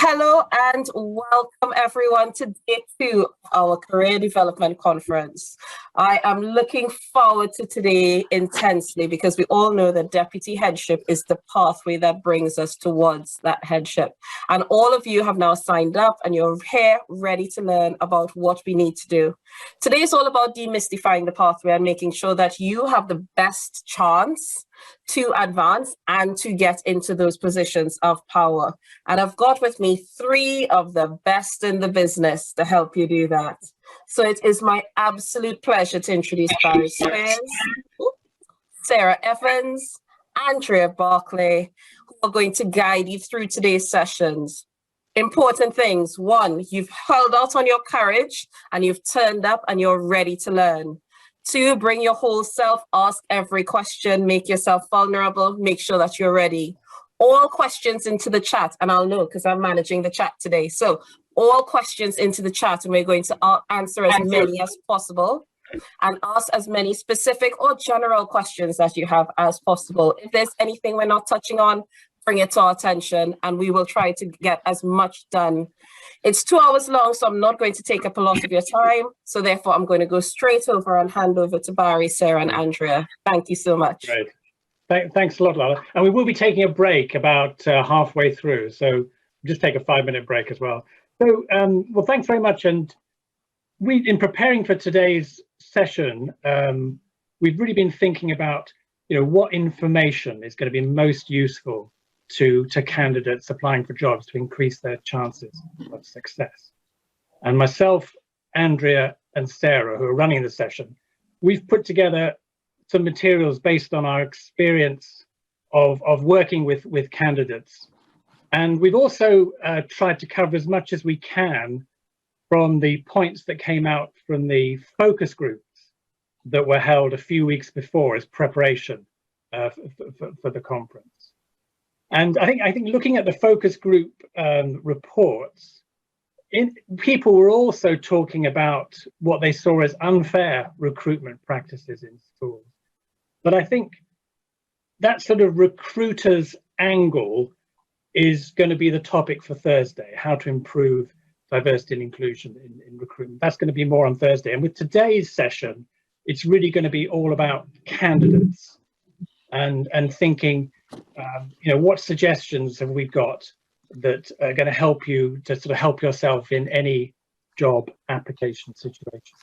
Hello and welcome everyone to day 2 of our Career Development Conference. I am looking forward to today intensely because we all know that deputy headship is the pathway that brings us towards that headship. And all of you have now signed up and you're here ready to learn about what we need to do. Today is all about demystifying the pathway and making sure that you have the best chance to advance and to get into those positions of power. And I've got with me 3 of the best in the business to help you do that. So it is my absolute pleasure to introduce Speirs, Sarah Evans, Andrea Berkeley, who are going to guide you through today's sessions. Important things. 1, you've held out on your courage and you've turned up and you're ready to learn. 2, bring your whole self, ask every question, make yourself vulnerable, make sure that you're ready. All questions into the chat, and I'll know because I'm managing the chat today. So all questions into the chat, and we're going to answer as many as possible and ask as many specific or general questions that you have as possible. If there's anything we're not touching on, bring it to our attention and we will try to get as much done. It's 2 hours long, so I'm not going to take up a lot of your time. So therefore, I'm going to go straight over and hand over to Barry, Sarah, and Andrea. Thank you so much. Great. Thanks a lot, Lala. And we will be taking a break about halfway through. So just take a 5-minute break as well. So, well, thanks very much. And in preparing for today's session, we've really been thinking about, what information is going to be most useful to candidates applying for jobs to increase their chances of success. And myself, Andrea, and Sarah, who are running the session, we've put together some materials based on our experience of working with candidates. And we've also tried to cover as much as we can from the points that came out from the focus groups that were held a few weeks before as preparation for the conference. And I think looking at the focus group reports, people were also talking about what they saw as unfair recruitment practices in schools. But I think that sort of recruiter's angle is going to be the topic for Thursday, how to improve diversity and inclusion in recruitment. That's going to be more on Thursday. And with today's session, it's really going to be all about candidates and thinking, what suggestions have we got that are going to help you to sort of help yourself in any job application situation.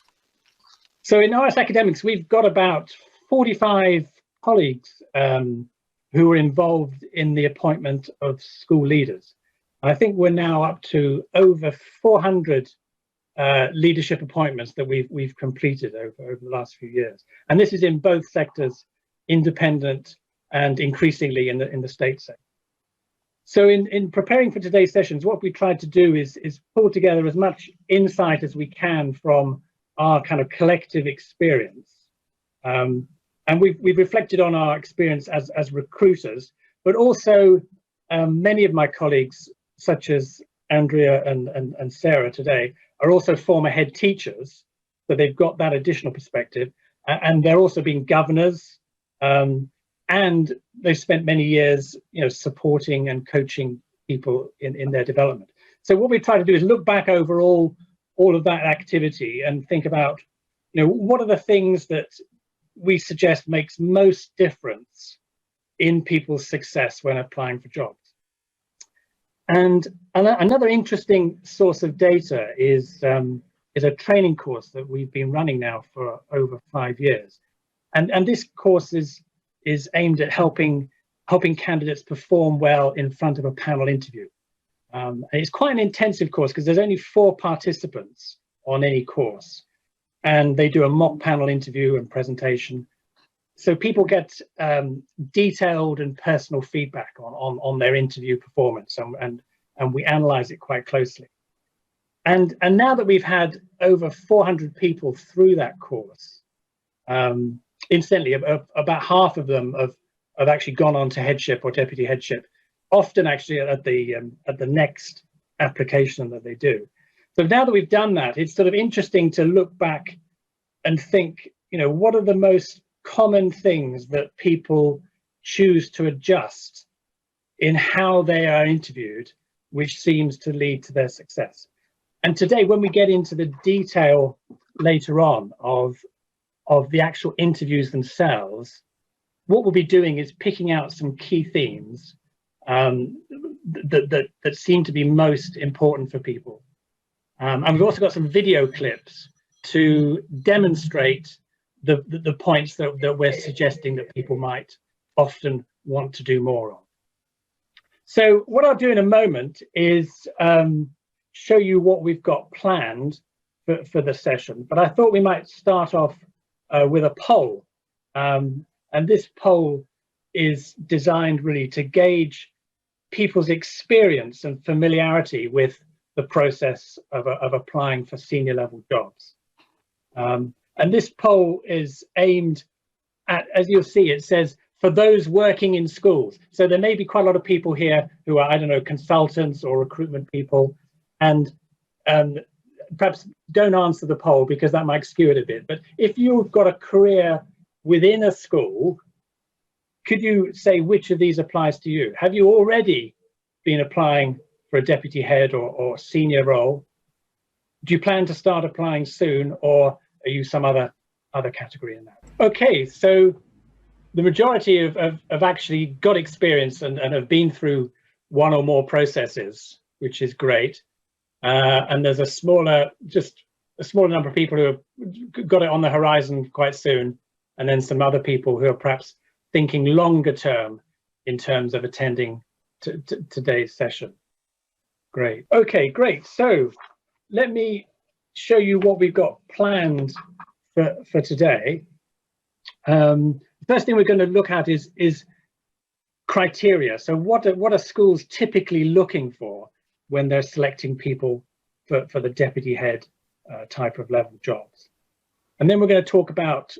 So in RSAcademies, we've got about 45 colleagues who are involved in the appointment of school leaders. And I think we're now up to over 400 leadership appointments that we've completed over the last few years. And this is in both sectors, independent and increasingly in the state sector. So in preparing for today's sessions, what we tried to do is pull together as much insight as we can from our kind of collective experience. And we've reflected on our experience as recruiters, but also many of my colleagues, such as Andrea and Sarah today, are also former head teachers, so they've got that additional perspective, and they're also being governors, and they've spent many years, supporting and coaching people in their development. So what we try to do is look back over all of that activity and think about, what are the things that we suggest makes most difference in people's success when applying for jobs. And another interesting source of data is a training course that we've been running now for over 5 years. And this course is aimed at helping candidates perform well in front of a panel interview. And it's quite an intensive course because there's only 4 participants on any course. And they do a mock panel interview and presentation. So people get detailed and personal feedback on their interview performance, and we analyze it quite closely. And now that we've had over 400 people through that course, incidentally, about half of them have actually gone on to headship or deputy headship, often actually at the next application that they do. So now that we've done that, it's sort of interesting to look back and think, what are the most common things that people choose to adjust in how they are interviewed which seems to lead to their success. And today, when we get into the detail later on of the actual interviews themselves, what we'll be doing is picking out some key themes that seem to be most important for people. And we've also got some video clips to demonstrate the points that we're suggesting that people might often want to do more on. So what I'll do in a moment is show you what we've got planned for the session, but I thought we might start off with a poll. And this poll is designed really to gauge people's experience and familiarity with the process of applying for senior level jobs. And this poll is aimed at, as you'll see, it says, for those working in schools. So there may be quite a lot of people here who are, I don't know, consultants or recruitment people, and perhaps don't answer the poll because that might skew it a bit. But if you've got a career within a school, could you say which of these applies to you? Have you already been applying for a deputy head or senior role? Do you plan to start applying soon, or are you some other category in that? Okay, so the majority have actually got experience and have been through one or more processes, which is great. And there's a smaller number of people who have got it on the horizon quite soon, and then some other people who are perhaps thinking longer term in terms of attending today's session. Great. Okay, great. So let me show you what we've got planned for today. The first thing we're going to look at is criteria. So what are schools typically looking for when they're selecting people for the deputy head type of level jobs? And then we're going to talk about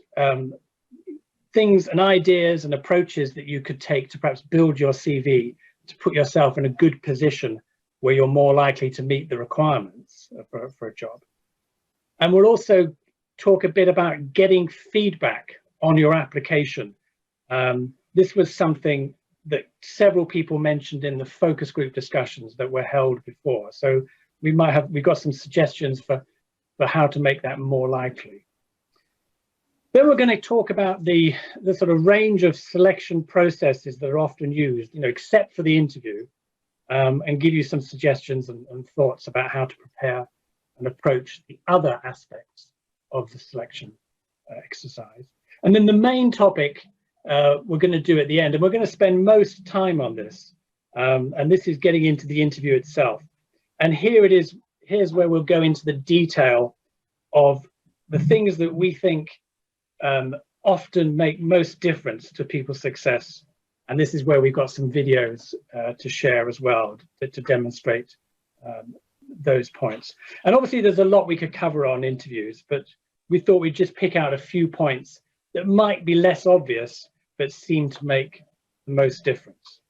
things and ideas and approaches that you could take to perhaps build your CV to put yourself in a good position where you're more likely to meet the requirements for a job. And we'll also talk a bit about getting feedback on your application. This was something that several people mentioned in the focus group discussions that were held before. So we've got some suggestions for how to make that more likely. Then we're going to talk about the sort of range of selection processes that are often used, except for the interview, and give you some suggestions and thoughts about how to prepare and approach the other aspects of the selection exercise. And then the main topic we're going to do at the end, and we're going to spend most time on this, and this is getting into the interview itself. And here's where we'll go into the detail of the things that we think often make most difference to people's success. And this is where we've got some videos to share as well to demonstrate those points. And obviously there's a lot we could cover on interviews, but we thought we'd just pick out a few points that might be less obvious, but seem to make the most difference.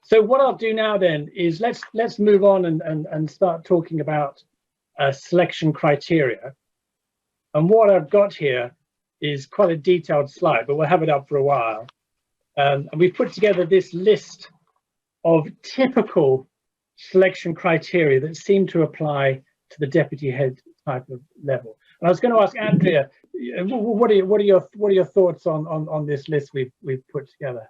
So what I'll do now then is let's move on and start talking about selection criteria. And what I've got here is quite a detailed slide, but we'll have it up for a while. And we've put together this list of typical selection criteria that seem to apply to the deputy head type of level. And I was going to ask Andrea, what are your thoughts on this list we've put together?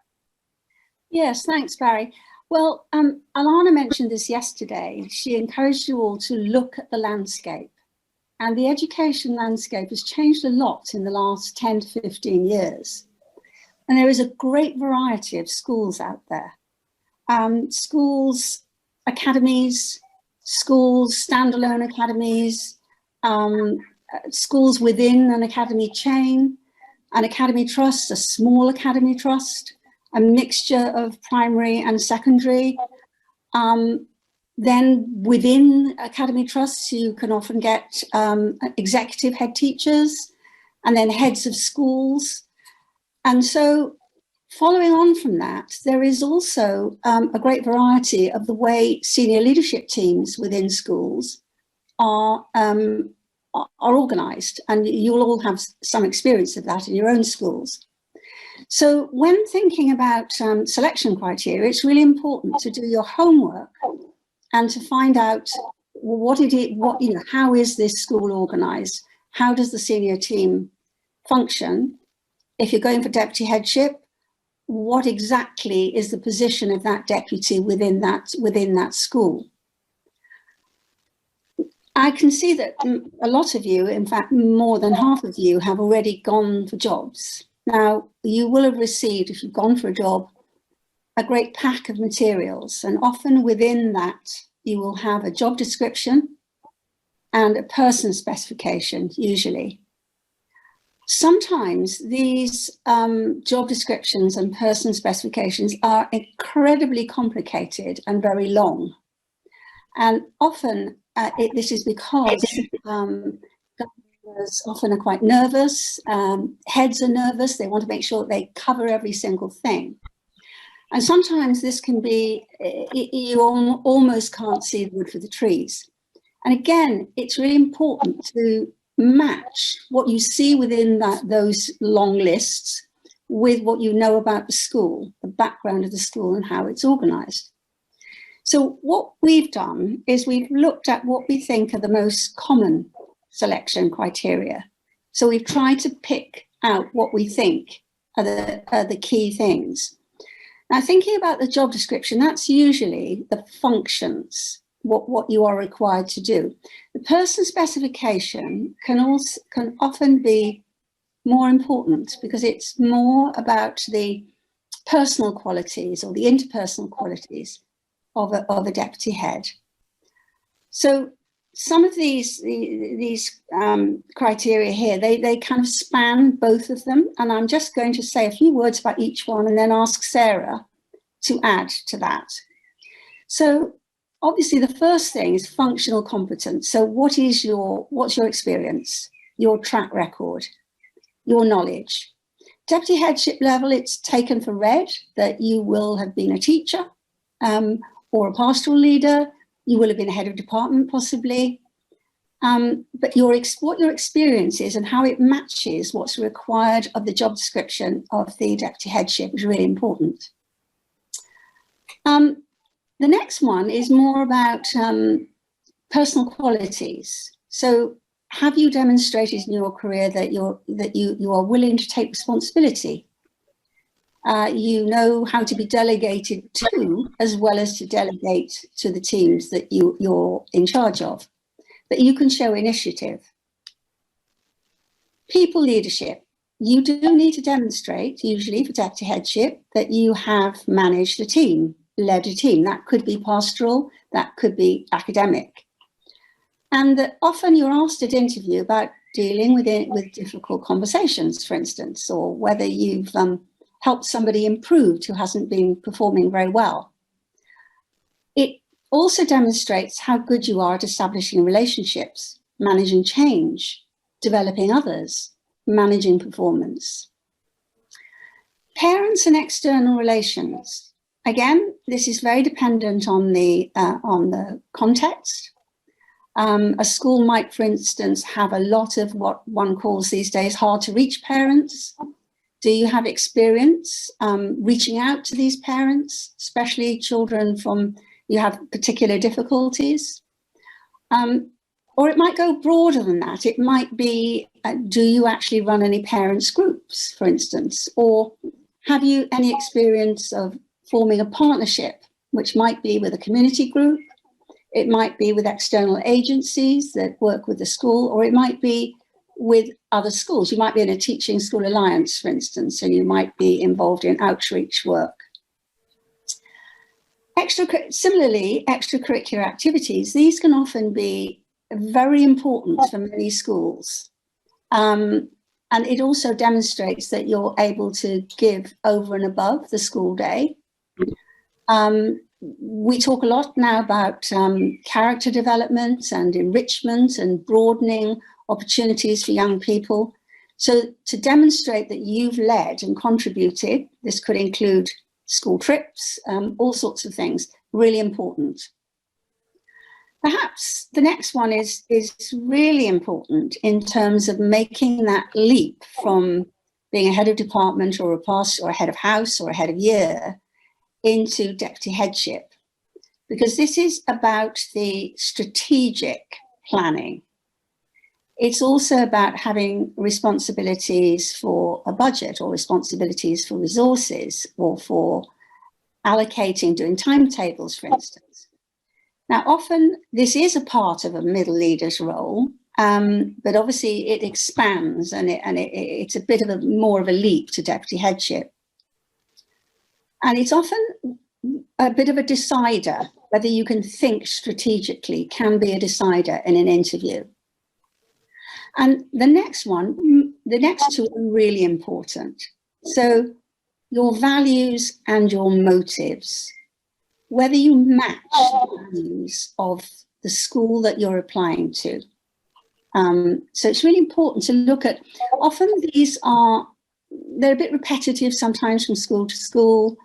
Yes, thanks, Barry. Well, Alana mentioned this yesterday. She encouraged you all to look at the landscape. And the education landscape has changed a lot in the last 10 to 15 years. And there is a great variety of schools out there. Schools, academies, schools, standalone academies, schools within an academy chain, an academy trust, a small academy trust, a mixture of primary and secondary. Then within academy trusts, you can often get executive head teachers and then heads of schools. And so following on from that, there is also a great variety of the way senior leadership teams within schools are organised. And you'll all have some experience of that in your own schools. So when thinking about selection criteria, it's really important to do your homework and to find out how is this school organised? How does the senior team function? If you're going for deputy headship, what exactly is the position of that deputy within that school? I can see that a lot of you, in fact, more than half of you, have already gone for jobs. Now, you will have received, if you've gone for a job, a great pack of materials, and often within that, you will have a job description and a person specification, usually. Sometimes these job descriptions and person specifications are incredibly complicated and very long. And often this is because governors often are quite nervous, heads are nervous, they want to make sure that they cover every single thing. And sometimes this can be, you almost can't see the wood for the trees. And again, it's really important to match what you see within those long lists with what you know about the school, the background of the school and how it's organised. So what we've done is we've looked at what we think are the most common selection criteria. So we've tried to pick out what we think are the key things. Now, thinking about the job description, that's usually the functions, what you are required to do. The person specification can often be more important because it's more about the personal qualities or the interpersonal qualities of a deputy head. So some of these criteria here, they kind of span both of them. And I'm just going to say a few words about each one and then ask Sarah to add to that. So obviously the first thing is functional competence. So what's your experience, your track record, your knowledge? Deputy headship level, it's taken for read that you will have been a teacher or a pastoral leader. You will have been a head of department possibly, but what your experience is and how it matches what's required of the job description of the deputy headship is really important. The next one is more about personal qualities. So have you demonstrated in your career that you are willing to take responsibility? You know how to be delegated to, as well as to delegate to the teams that you're in charge of, that you can show initiative. People leadership. You do need to demonstrate, usually for deputy headship, that you have managed a team, led a team. That could be pastoral, that could be academic. And that often you're asked at interview about dealing with difficult conversations, for instance, or whether you've helped somebody improve who hasn't been performing very well. It also demonstrates how good you are at establishing relationships, managing change, developing others, managing performance. Parents and external relations. Again, this is very dependent on the context. A school might, for instance, have a lot of what one calls these days hard to reach parents. Do you have experience reaching out to these parents, especially children you have particular difficulties? Or it might go broader than that. It might be, do you actually run any parents groups, for instance? Or have you any experience of forming a partnership, which might be with a community group? It might be with external agencies that work with the school, or it might be with other schools. You might be in a teaching school alliance, for instance, and you might be involved in outreach work. Similarly, extracurricular activities, these can often be very important for many schools. And it also demonstrates that you're able to give over and above the school day. We talk a lot now about character development and enrichment and broadening opportunities for young people. So to demonstrate that you've led and contributed, this could include school trips, all sorts of things, really important. Perhaps the next one is really important in terms of making that leap from being a head of department or a pass or a head of house or a head of year into deputy headship, because this is about the strategic planning. It's also about having responsibilities for a budget or responsibilities for resources or for allocating, doing timetables, for instance. Now, often this is a part of a middle leader's role, but obviously it expands and it's a bit of more of a leap to deputy headship. And it's often a bit of a decider. Whether you can think strategically can be a decider in an interview. And the next two are really important. So your values and your motives, whether you match the values of the school that you're applying to. So it's really important to look at, often they're a bit repetitive sometimes from school to school,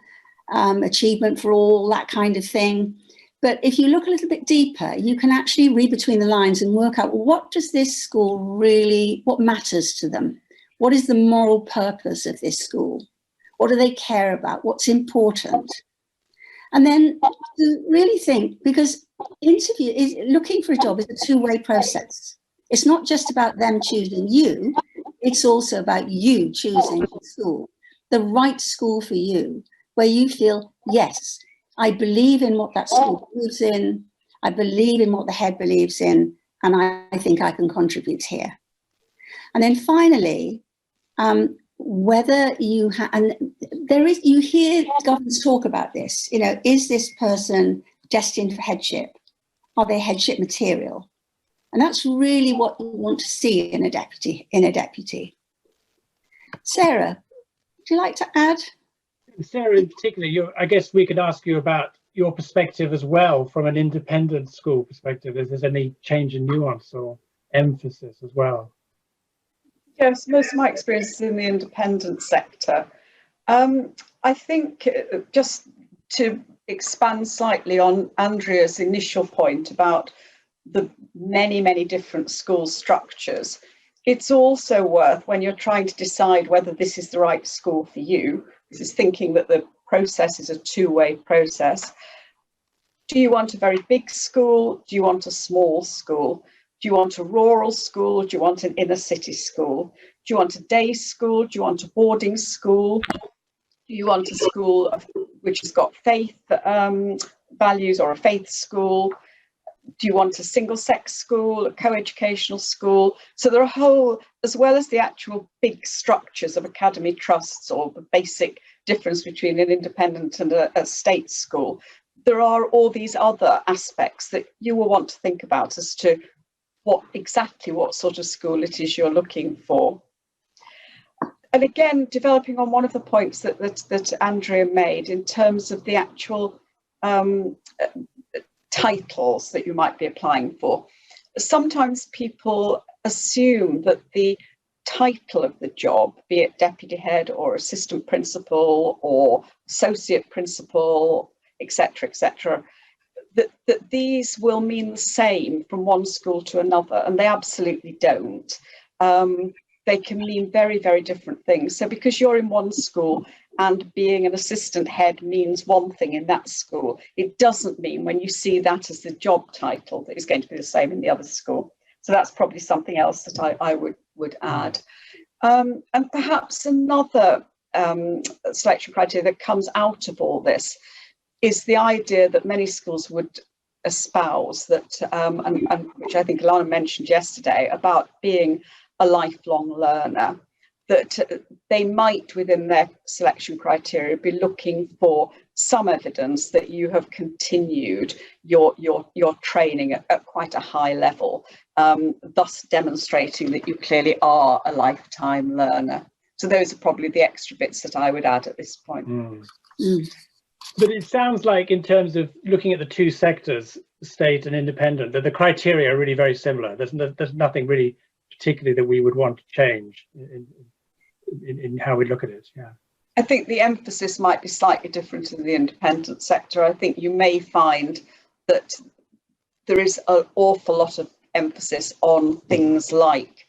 achievement for all, that kind of thing. But if you look a little bit deeper, you can actually read between the lines and work out, what does this school really, what matters to them? What is the moral purpose of this school? What do they care about? What's important? And then to really think, because looking for a job is a two-way process. It's not just about them choosing you, it's also about you choosing the school, the right school for you, where you feel, yes, I believe in what that school believes in, I believe in what the head believes in, and I think I can contribute here. And then finally, whether you you hear governments talk about this, is this person destined for headship? Are they headship material? And that's really what you want to see in a deputy. Sarah, would you like to add? Sarah, in particular, I guess we could ask you about your perspective as well from an independent school perspective. If there's any change in nuance or emphasis as well. Yes, most of my experience is in the independent sector. I think just to expand slightly on Andrea's initial point about the many, many different school structures, it's also worth, when you're trying to decide whether this is the right school for you, this is thinking that the process is a two-way process. Do you want a very big school? Do you want a small school? Do you want a rural school? Do you want an inner city school? Do you want a day school? Do you want a boarding school? Do you want a school which has got faith values, or a faith school? Do you want a single-sex school, a co-educational school? So there are whole, as well as the actual big structures of academy trusts or the basic difference between an independent and a state school, there are all these other aspects that you will want to think about as to what sort of school it is you're looking for. And again, developing on one of the points that Andrea made in terms of the actual titles that you might be applying for. Sometimes people assume that the title of the job, be it deputy head or assistant principal or associate principal, etc., that these will mean the same from one school to another, and they absolutely don't. They can mean very, very different things. So because you're in one school and being an assistant head means one thing in that school, it doesn't mean when you see that as the job title that is going to be the same in the other school. So that's probably something else that I would add. And perhaps another selection criteria that comes out of all this is the idea that many schools would espouse, that, and which I think Alana mentioned yesterday, about being a lifelong learner, that they might within their selection criteria be looking for some evidence that you have continued your training at quite a high level, thus demonstrating that you clearly are a lifetime learner. So those are probably the extra bits that I would add at this point. But it sounds like, in terms of looking at the two sectors, state and independent, that the criteria are really very similar. There's nothing really particularly that we would want to change in how we look at it. Yeah, I think the emphasis might be slightly different in the independent sector. I think you may find that there is an awful lot of emphasis on things like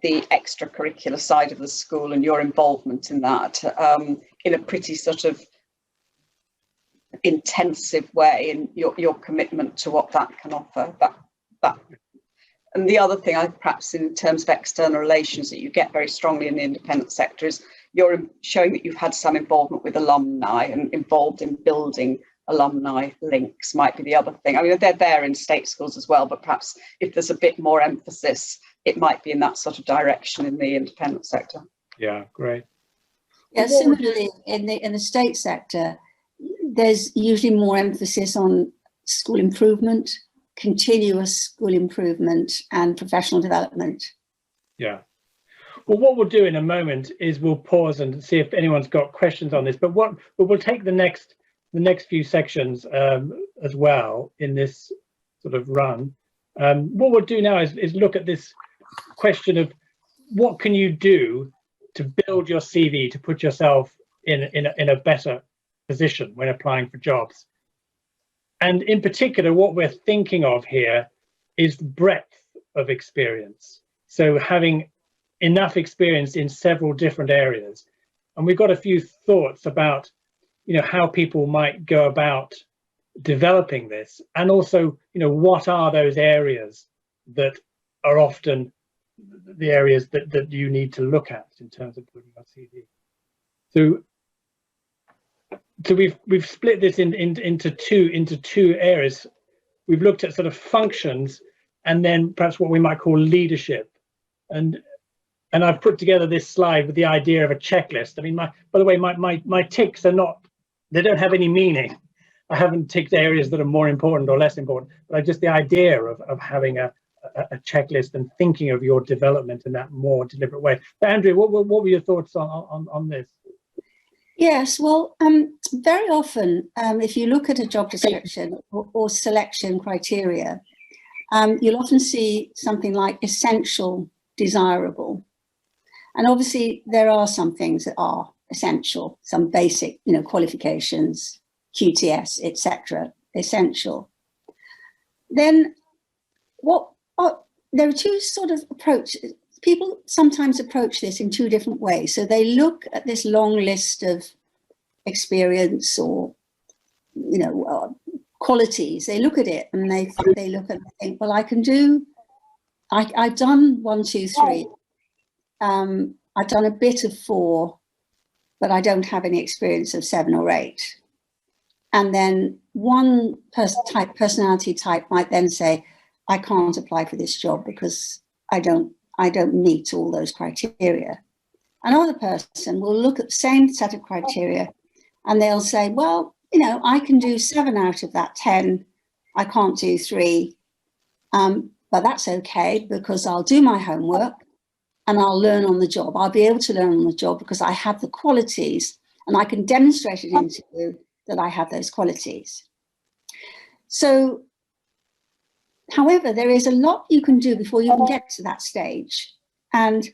the extracurricular side of the school and your involvement in that in a pretty sort of intensive way, and your commitment to what that can offer. That. And the other thing, perhaps in terms of external relations, that you get very strongly in the independent sector is you're showing that you've had some involvement with alumni and involved in building alumni links might be the other thing. I mean, they're there in state schools as well, but perhaps if there's a bit more emphasis, it might be in that sort of direction in the independent sector. Yeah, great. Yeah, similarly in the state sector, there's usually more emphasis on school improvement, continuous school improvement, and professional development. Yeah. Well, what we'll do in a moment is we'll pause and see if anyone's got questions on this. But we'll take the next few sections as well in this sort of run. What we'll do now is look at this question of what can you do to build your CV, to put yourself in a better position when applying for jobs. And in particular, what we're thinking of here is breadth of experience. So having enough experience in several different areas. And we've got a few thoughts about, how people might go about developing this, and also, what are those areas that are often the areas that you need to look at in terms of putting your CV. So we've split this into two areas. We've looked at sort of functions, and then perhaps what we might call leadership. And I've put together this slide with the idea of a checklist. I mean, by the way, my ticks are not, they don't have any meaning. I haven't ticked areas that are more important or less important, but just the idea of having a checklist and thinking of your development in that more deliberate way. But Andrea, what were your thoughts on this? Yes, well, very often, if you look at a job description or selection criteria, you'll often see something like essential, desirable. And obviously, there are some things that are essential, some basic, qualifications, QTS, etc., essential. Then there are two sort of approaches. People sometimes approach this in two different ways. So they look at this long list of experience or, qualities. They look at it and they look at it and think, well, I've done 1, 2, 3. I've done a bit of 4, but I don't have any experience of 7 or 8. And then one personality type might then say, I can't apply for this job because I don't meet all those criteria. Another person will look at the same set of criteria and they'll say, well, I can do 7 out of that 10. I can't do 3, but that's okay because I'll do my homework and I'll learn on the job. I'll be able to learn on the job because I have the qualities and I can demonstrate in an interview that I have those qualities. So, however, there is a lot you can do before you can get to that stage. And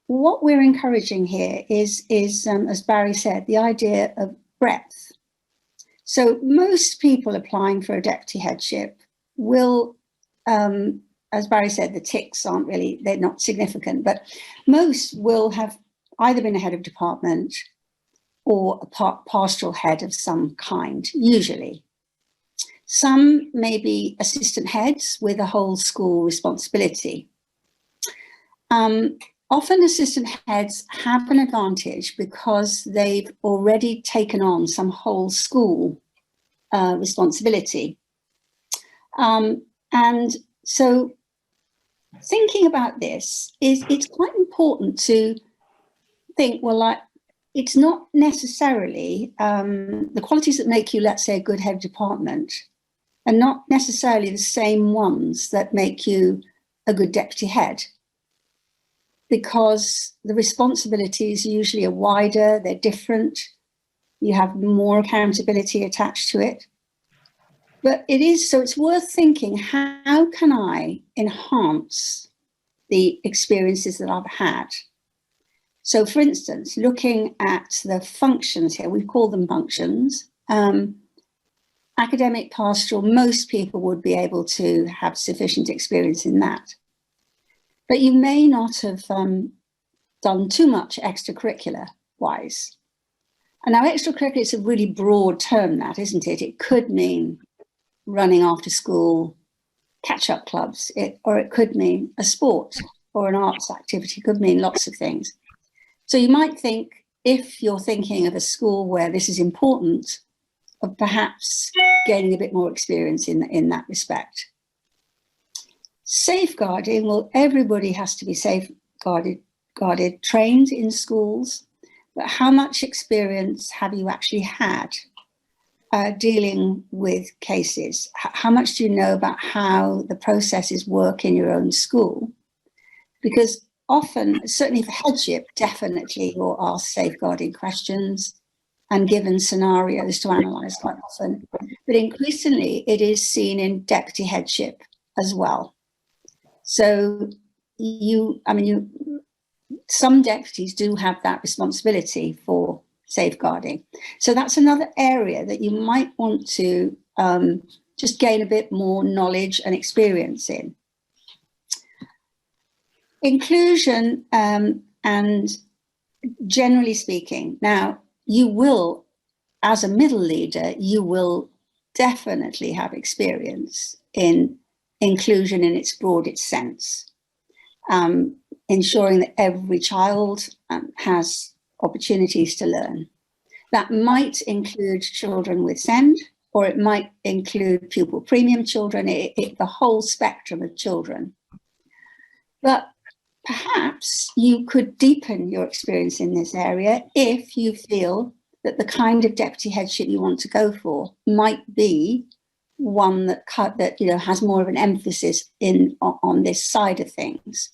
what we're encouraging here is as Barry said, the idea of breadth. So most people applying for a deputy headship will, as Barry said, the ticks aren't really, they're not significant, but most will have either been a head of department or a pastoral head of some kind, usually. Some may be assistant heads with a whole school responsibility. Often assistant heads have an advantage because they've already taken on some whole school responsibility. And so thinking about this, it's quite important to think, well, it's not necessarily the qualities that make you, let's say, a good head of department are not necessarily the same ones that make you a good deputy head, because the responsibilities usually are wider, they're different, you have more accountability attached to it. But so it's worth thinking, how can I enhance the experiences that I've had? So for instance, looking at the functions here, we call them functions. Academic, pastoral, most people would be able to have sufficient experience in that. but you may not have done too much extracurricular wise. And now extracurricular is a really broad term, that, isn't it? It could mean running after school, catch-up clubs, or it could mean a sport or an arts activity. It could mean lots of things. So you might think, if you're thinking of a school where this is important, of perhaps gaining a bit more experience in that respect. Safeguarding, well, everybody has to be safeguarded, trained in schools, but how much experience have you actually had dealing with cases? How much do you know about how the processes work in your own school? Because often, certainly for headship, definitely you're asked safeguarding questions and given scenarios to analyse quite often. But increasingly, it is seen in deputy headship as well. So some deputies do have that responsibility for safeguarding. So that's another area that you might want to just gain a bit more knowledge and experience in. Inclusion, and generally speaking, now you will, as a middle leader, you will definitely have experience in inclusion in its broadest sense, ensuring that every child has opportunities to learn. That might include children with SEND, or it might include pupil premium children, the whole spectrum of children. But perhaps you could deepen your experience in this area if you feel that the kind of deputy headship you want to go for might be one that has more of an emphasis on this side of things.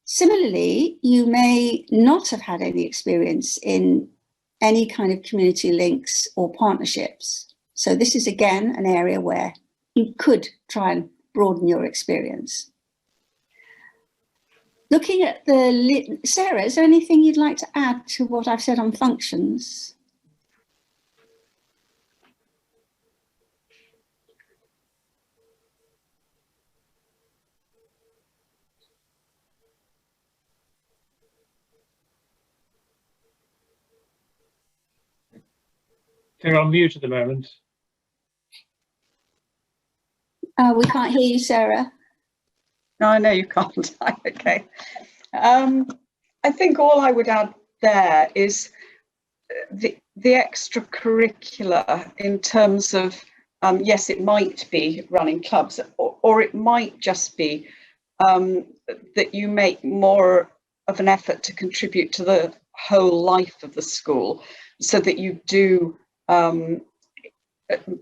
Similarly, you may not have had any experience in any kind of community links or partnerships. So this is again an area where you could try and broaden your experience. Looking at Sarah, is there anything you'd like to add to what I've said on functions? They're on mute at the moment. We can't hear you, Sarah. No, I know you can't. Okay. I think all I would add there is the extracurricular in terms of, yes, it might be running clubs, or it might just be that you make more of an effort to contribute to the whole life of the school, so that you do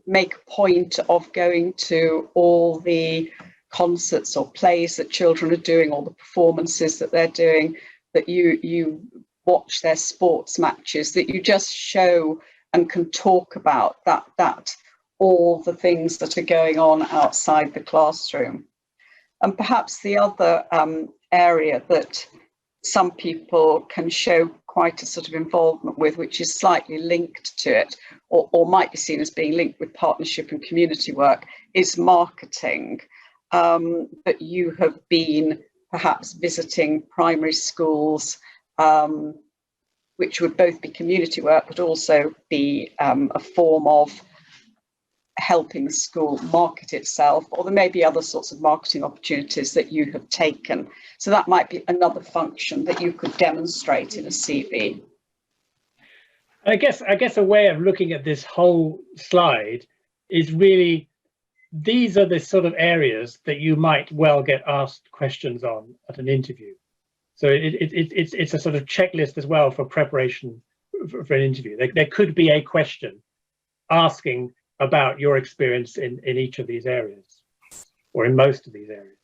make a point of going to all the concerts or plays that children are doing, or the performances that they're doing, that you watch their sports matches, that you just show and can talk about that all the things that are going on outside the classroom. And perhaps the other area that some people can show quite a sort of involvement with, which is slightly linked to it, or might be seen as being linked with partnership and community work, is marketing. That you have been perhaps visiting primary schools, which would both be community work, but also be a form of helping the school market itself, or there may be other sorts of marketing opportunities that you have taken. So that might be another function that you could demonstrate in a CV. I guess a way of looking at this whole slide is really, these are the sort of areas that you might well get asked questions on at an interview. So it's a sort of checklist as well for preparation for an interview. There could be a question asking about your experience in each of these areas, or in most of these areas.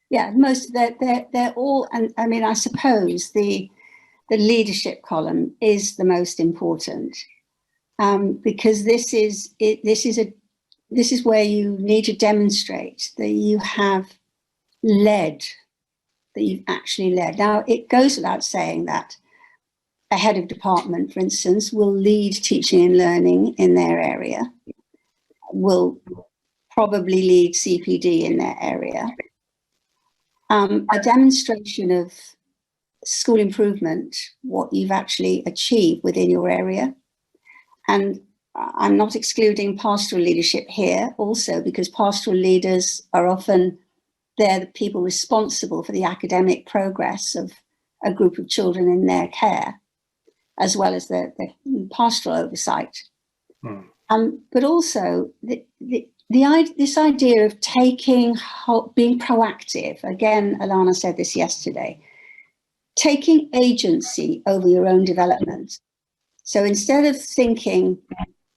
Yeah, most they're all, and I mean, I suppose the leadership column is the most important, because this is where you need to demonstrate that you have led, that you've actually led. Now, it goes without saying that a head of department, for instance, will lead teaching and learning in their area, will probably lead CPD in their area. a demonstration of school improvement, what you've actually achieved within your area. And I'm not excluding pastoral leadership here also, because pastoral leaders are often, they're the people responsible for the academic progress of a group of children in their care, as well as the pastoral oversight. But also this idea of being proactive, again, Alana said this yesterday, taking agency over your own development. So instead of thinking,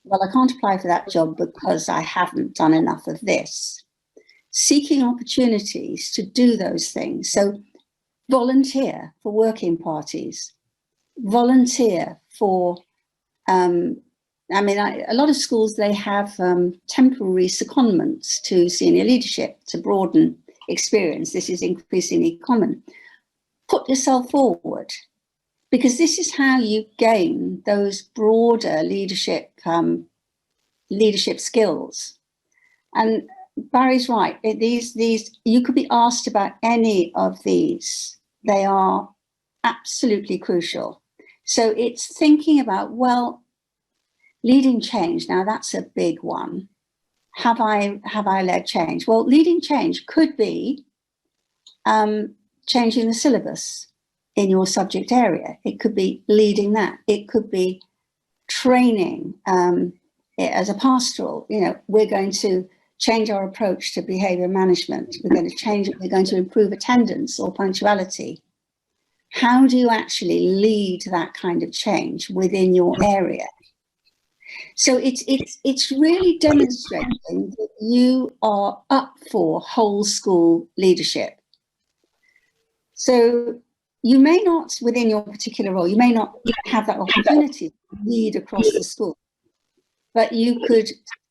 well, I can't apply for that job because I haven't done enough of this, seeking opportunities to do those things. So volunteer for working parties, volunteer for, a lot of schools, they have temporary secondments to senior leadership to broaden experience. This is increasingly common. Put yourself forward, because this is how you gain those broader leadership skills. And Barry's right. These you could be asked about any of these. They are absolutely crucial. So it's thinking about, well, leading change. Now that's a big one. Have I led change? Well, leading change could be changing the syllabus in your subject area. It could be leading that. It could be training as a pastoral. We're going to change our approach to behaviour management. We're going to change it. We're going to improve attendance or punctuality. How do you actually lead that kind of change within your area? So it's really demonstrating that you are up for whole school leadership. So you may not, within your particular role, you may not have that opportunity to lead across the school, but you could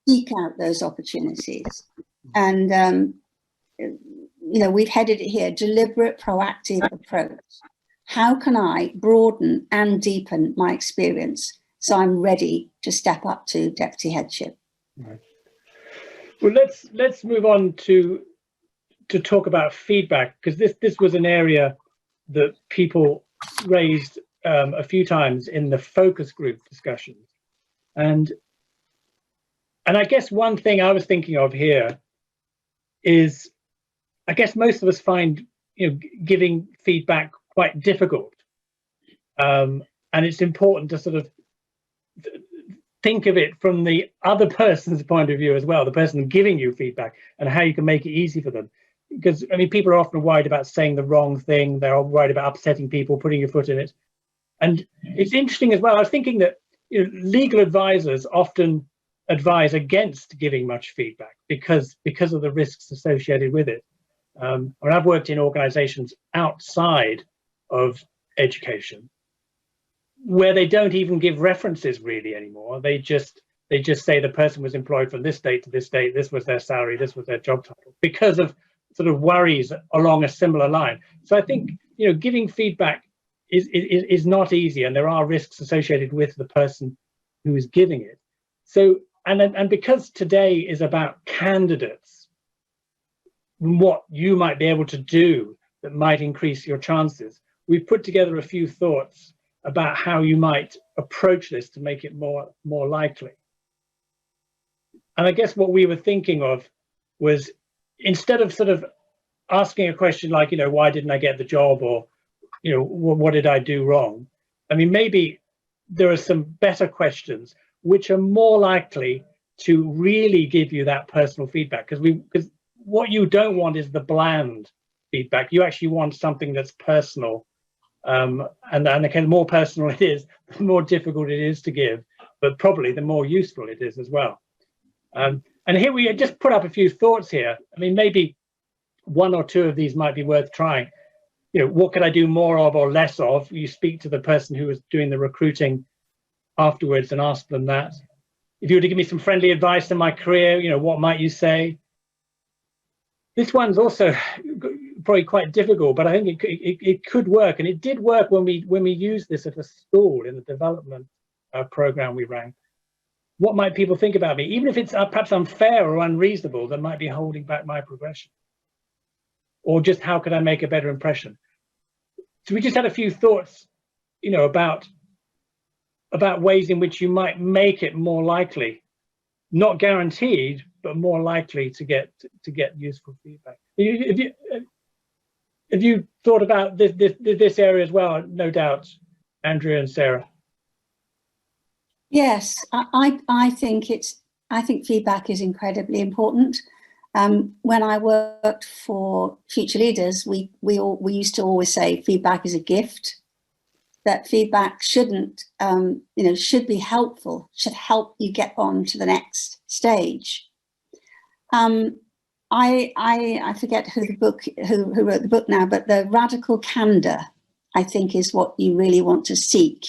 seek out those opportunities. And, we've headed it here, deliberate, proactive approach. How can I broaden and deepen my experience so I'm ready to step up to deputy headship? Right. Well, let's move on to talk about feedback, because this was an area that people raised a few times in the focus group discussions. And I guess one thing I was thinking of here is, I guess most of us find giving feedback quite difficult. And it's important to sort of think of it from the other person's point of view as well, the person giving you feedback, and how you can make it easy for them. Because, people are often worried about saying the wrong thing. They're worried about upsetting people, putting your foot in it. And it's interesting as well. I was thinking that legal advisors often advise against giving much feedback because of the risks associated with it. I've worked in organizations outside of education where they don't even give references really anymore. They just say the person was employed from this date to this date, this was their salary, this was their job title, because of sort of worries along a similar line. So I think giving feedback is not easy, and there are risks associated with the person who is giving it. So and because today is about candidates, what you might be able to do that might increase your chances, we've put together a few thoughts about how you might approach this to make it more likely. And I guess what we were thinking of was, instead of sort of asking a question like, why didn't I get the job, or, what did I do wrong? Maybe there are some better questions which are more likely to really give you that personal feedback, because what you don't want is the bland feedback. You actually want something that's personal. And the more personal it is, the more difficult it is to give, but probably the more useful it is as well. And here we just put up a few thoughts here. Maybe one or two of these might be worth trying. What could I do more of or less of? You speak to the person who was doing the recruiting afterwards and ask them that. If you were to give me some friendly advice in my career, what might you say? This one's also probably quite difficult, but I think it could work, and it did work when we used this at a school in the development program we ran. What might people think about me, even if it's perhaps unfair or unreasonable, that might be holding back my progression? or just how can I make a better impression? So we just had a few thoughts, you know, about ways in which you might make it more likely, not guaranteed, but more likely to get useful feedback. Have you thought about this area as well? No doubt, Andrea and Sarah. Yes, I think feedback is incredibly important. When I worked for Future Leaders, we used to always say feedback is a gift. That feedback shouldn't, should be helpful, should help you get on to the next stage. I forget who wrote the book now, but the radical candor, I think, is what you really want to seek.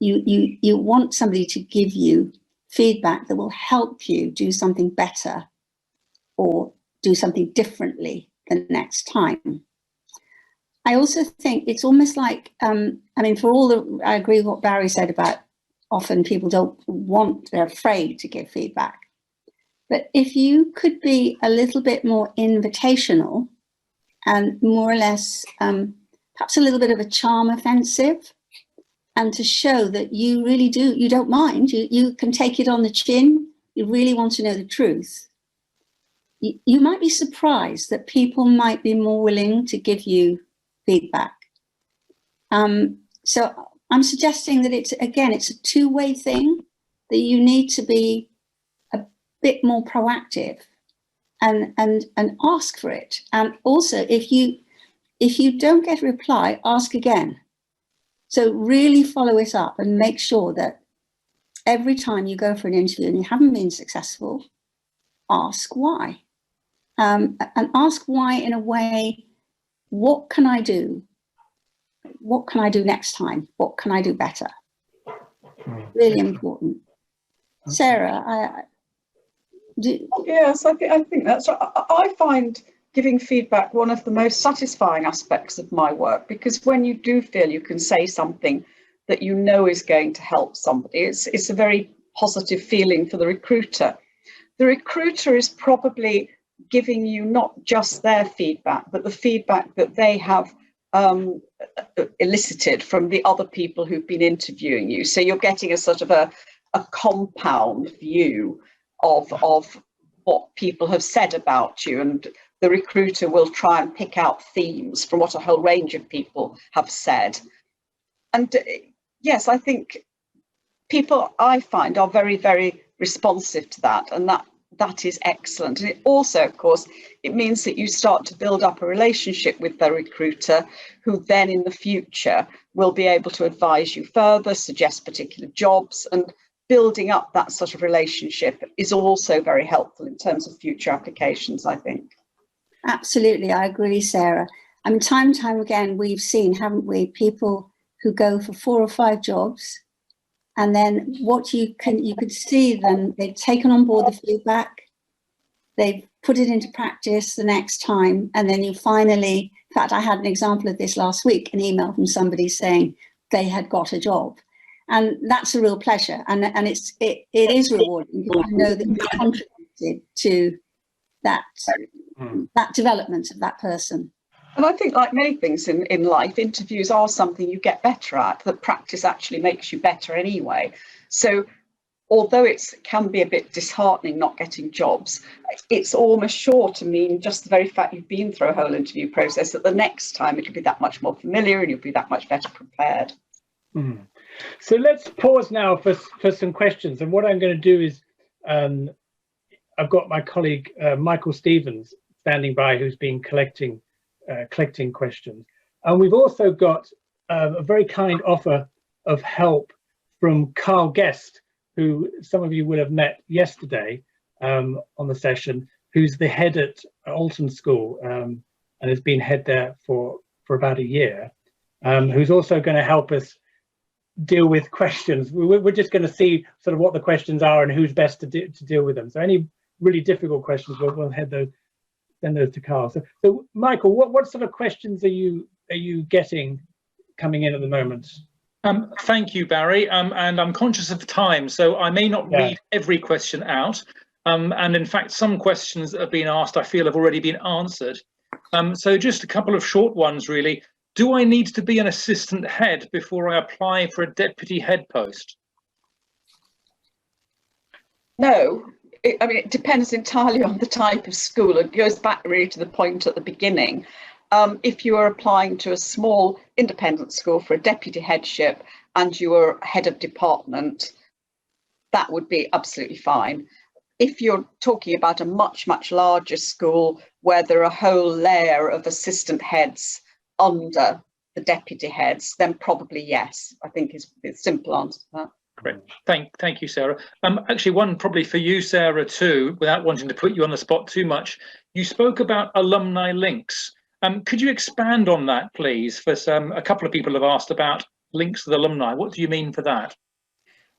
You want somebody to give you feedback that will help you do something better or do something differently the next time. I also think it's almost like, I agree with what Barry said about often people they're afraid to give feedback. But if you could be a little bit more invitational and more or less, perhaps a little bit of a charm offensive, and to show that you really you don't mind, you can take it on the chin, you really want to know the truth, you might be surprised that people might be more willing to give you feedback. So I'm suggesting that it's a two-way thing, that you need to be a bit more proactive and ask for it. And also, if you don't get a reply, ask again. So really follow it up and make sure that every time you go for an interview and you haven't been successful, ask why. And ask why in a way, what can I do? What can I do next time? What can I do better? Really important. Sarah, Yes, I think that's right. I find giving feedback one of the most satisfying aspects of my work, because when you do feel you can say something that you know is going to help somebody, it's a very positive feeling for the recruiter. The recruiter is probably giving you not just their feedback, but the feedback that they have elicited from the other people who've been interviewing you. So you're getting a sort of a compound view of what people have said about you, and the recruiter will try and pick out themes from what a whole range of people have said. And yes, I think people, I find, are very, very responsive to that, and that is excellent. And it also, of course, it means that you start to build up a relationship with the recruiter, who then in the future will be able to advise you further, suggest particular jobs, and building up that sort of relationship is also very helpful in terms of future applications, I think. Absolutely, I agree, Sarah. I mean, time and time again, we've seen, haven't we, people who go for 4 or 5 jobs, and then what you could see them, they've taken on board the feedback, they've put it into practice the next time, and then you finally, in fact, I had an example of this last week, an email from somebody saying they had got a job. And that's a real pleasure, and it is rewarding because you know that you contributed to that development of that person. And I think, like many things in life, interviews are something you get better at. That practice actually makes you better anyway. So although it can be a bit disheartening not getting jobs, it's almost sure to mean just the very fact you've been through a whole interview process, that the next time it'll be that much more familiar and you'll be that much better prepared. Mm. So let's pause now for some questions. And what I'm going to do is, I've got my colleague Michael Stevens standing by, who's been collecting questions. And we've also got a very kind offer of help from Carl Guest, who some of you will have met yesterday on the session, who's the head at Alton School and has been head there for about a year, who's also going to help us deal with questions. We're just going to see sort of what the questions are and who's best to deal with them. So any really difficult questions, we'll send those to Carl. So Michael, what sort of questions are you getting coming in at the moment? Thank you, Barry. And I'm conscious of the time, so I may not read every question out. And in fact, some questions that have been asked, I feel, have already been answered. So just a couple of short ones, really. Do I need to be an assistant head before I apply for a deputy head post? No, I mean, it depends entirely on the type of school. It goes back really to the point at the beginning. If you are applying to a small independent school for a deputy headship and you are head of department, that would be absolutely fine. If you're talking about a much, much larger school where there are a whole layer of assistant heads under the deputy heads, then probably yes, I think is the simple answer to that. Great. Thank you, Sarah. Actually, one probably for you, Sarah, too, without wanting to put you on the spot too much. You spoke about alumni links. Could you expand on that, please? For a couple of people have asked about links with alumni. What do you mean for that?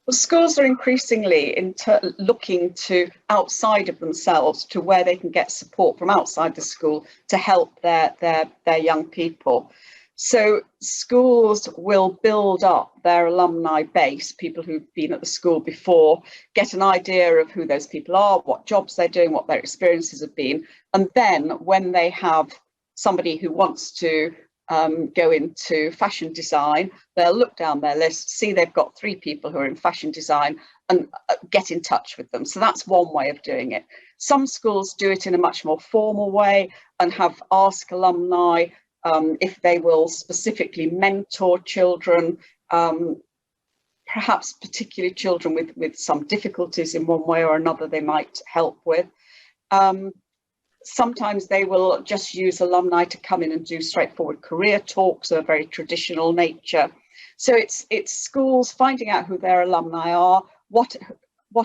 Well, schools are increasingly looking to outside of themselves to where they can get support from outside the school to help their young people. So schools will build up their alumni base, people who've been at the school before, get an idea of who those people are, what jobs they're doing, what their experiences have been. And then when they have somebody who wants to go into fashion design, they'll look down their list, see they've got 3 people who are in fashion design and get in touch with them. So that's one way of doing it. Some schools do it in a much more formal way and have ask alumni if they will specifically mentor children, perhaps particularly children with some difficulties in one way or another they might help with. Sometimes they will just use alumni to come in and do straightforward career talks of a very traditional nature. So it's schools finding out who their alumni are, what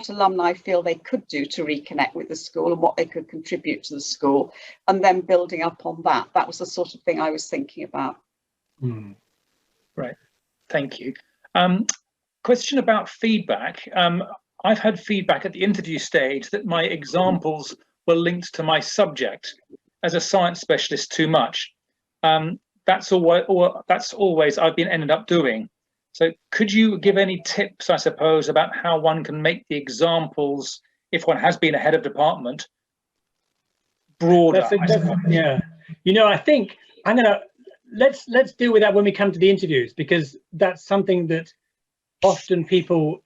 alumni feel they could do to reconnect with the school and what they could contribute to the school, and then building up on that. That was the sort of thing I was thinking about. Right, thank you. Question about feedback. I've had feedback at the interview stage that my examples were linked to my subject as a science specialist too much. That's always I've been ended up doing. So could you give any tips, I suppose, about how one can make the examples, if one has been a head of department, broader? Yeah, you know, I think I'm gonna let's deal with that when we come to the interviews, because that's something that often people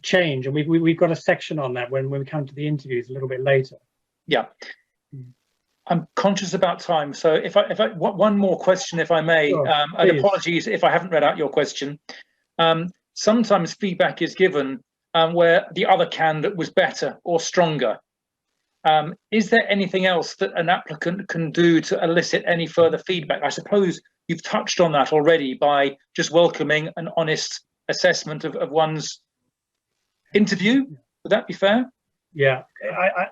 change, and we've got a section on that when we come to the interviews a little bit later. Yeah. I'm conscious about time, so if I one more question, if I may, sure, and apologies if I haven't read out your question. Sometimes feedback is given where the other candidate was better or stronger. Is there anything else that an applicant can do to elicit any further feedback? I suppose you've touched on that already by just welcoming an honest assessment of one's interview. Would that be fair? Yeah,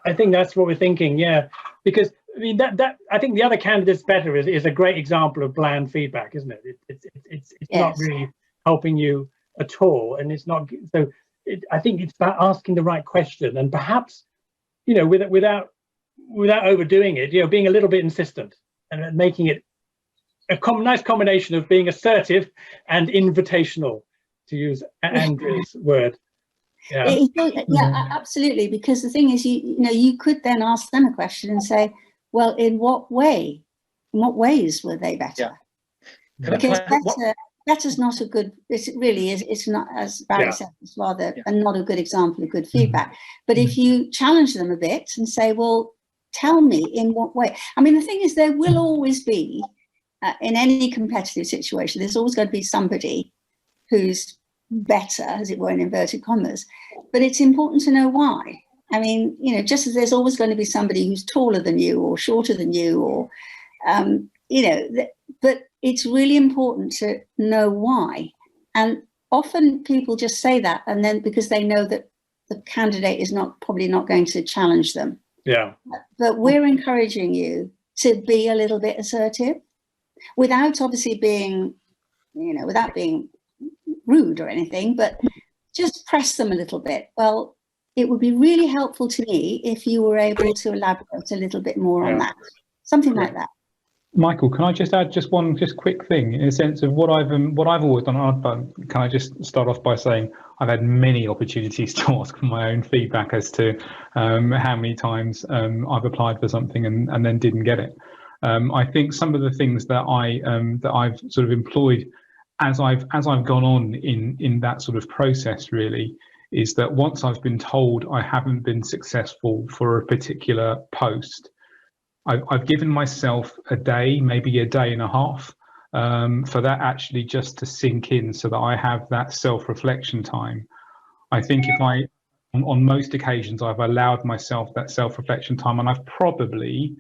I think that's what we're thinking. Yeah, because I mean that I think the other candidate's better is a great example of bland feedback, isn't it? It's yes. Not really helping you at all, and it's not so. I think it's about asking the right question, and perhaps, you know, without overdoing it, you know, being a little bit insistent and making it a nice combination of being assertive and invitational, to use Andrea's word. Yeah. Yeah, absolutely. Because the thing is, you know, you could then ask them a question and say, well, in what way? In what ways were they better? Yeah. Because better's not a good. It really is. It's not, as Barry said, it's rather not a good example of good feedback. But if you challenge them a bit and say, well, tell me in what way. I mean, the thing is, there will always be in any competitive situation, there's always going to be somebody who's better, as it were, in inverted commas, but it's important to know why. I mean, you know, just as there's always going to be somebody who's taller than you or shorter than you, or you know, but it's really important to know why. And often people just say that, and then because they know that the candidate is probably not going to challenge them. Yeah. But we're encouraging you to be a little bit assertive, without obviously being, you know, without being rude or anything, but just press them a little bit. Well, it would be really helpful to me if you were able to elaborate a little bit more on that, something like that. Michael, can I just add just one quick thing in a sense of what I've always done? Can I just start off by saying I've had many opportunities to ask for my own feedback as to how many times I've applied for something and then didn't get it. I think some of the things that I've sort of employed as I've gone on in that sort of process really is that once I've been told I haven't been successful for a particular post, I've given myself a day, maybe a day and a half, for that actually just to sink in so that I have that self-reflection time. I think if on most occasions, I've allowed myself that self-reflection time, and I've probably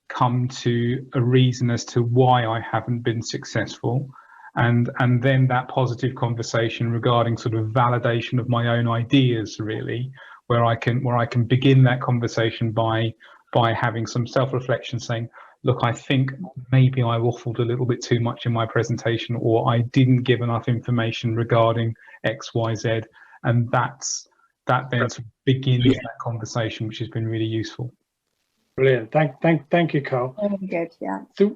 come to a reason as to why I haven't been successful. And then that positive conversation regarding sort of validation of my own ideas, really, where I can begin that conversation by having some self-reflection, saying, look, I think maybe I waffled a little bit too much in my presentation, or I didn't give enough information regarding X, Y, Z. And that then sort of begins that conversation, which has been really useful. Brilliant. Thank you, Carl. Very good. Yeah. So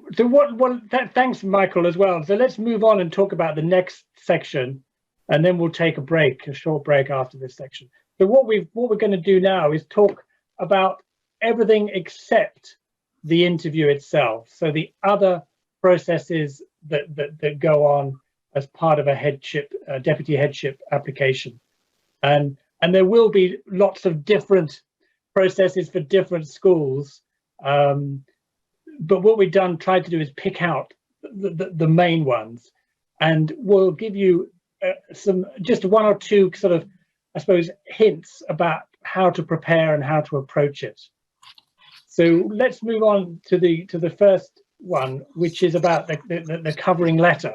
thanks, Michael, as well. So let's move on and talk about the next section, and then we'll take a short break after this section. So what we're going to do now is talk about everything except the interview itself. So the other processes that go on as part of a headship, deputy headship application, and there will be lots of different processes for different schools, but what we've tried to do is pick out the main ones, and we'll give you just one or two sort of, I suppose, hints about how to prepare and how to approach it. So let's move on to the first one, which is about the covering letter.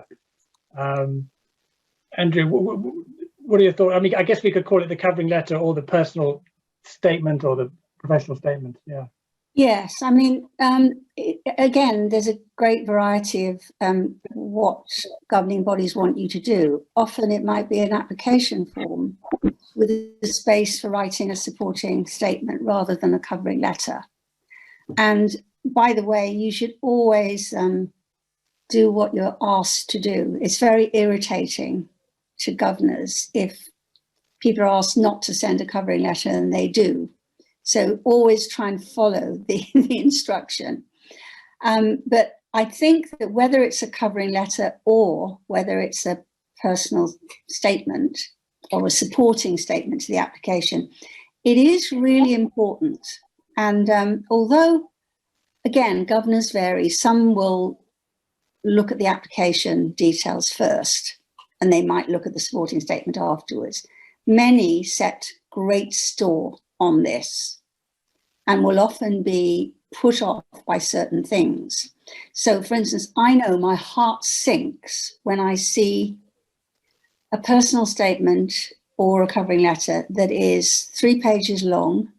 Andrea, what are your thoughts? I mean, I guess we could call it the covering letter or the personal statement or the professional statement. Yeah. Yes, I mean, again, there's a great variety of what governing bodies want you to do. Often it might be an application form with a space for writing a supporting statement rather than a covering letter. And by the way, you should always do what you're asked to do. It's very irritating to governors if people are asked not to send a covering letter and they do. So always try and follow the instruction. But I think that whether it's a covering letter or whether it's a personal statement or a supporting statement to the application, it is really important. And although, again, governors vary, some will look at the application details first, and they might look at the supporting statement afterwards. Many set great store on this and will often be put off by certain things. So, for instance, I know my heart sinks when I see a personal statement or a covering letter that is 3 pages long,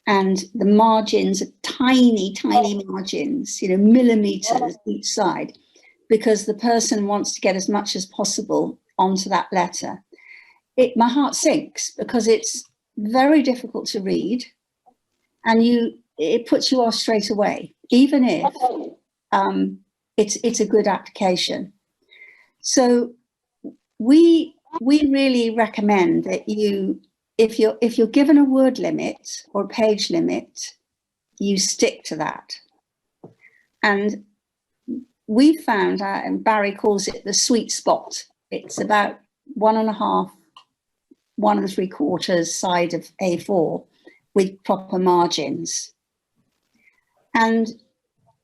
and the margins are tiny, tiny margins, millimeters each side, because the person wants to get as much as possible onto that letter. My heart sinks because it's very difficult to read, and it puts you off straight away, even if it's a good application. So we really recommend that if you're given a word limit or a page limit, you stick to that. And we found out, and Barry calls it the sweet spot. It's about 1.5, 1 3/4 side of A4 with proper margins. And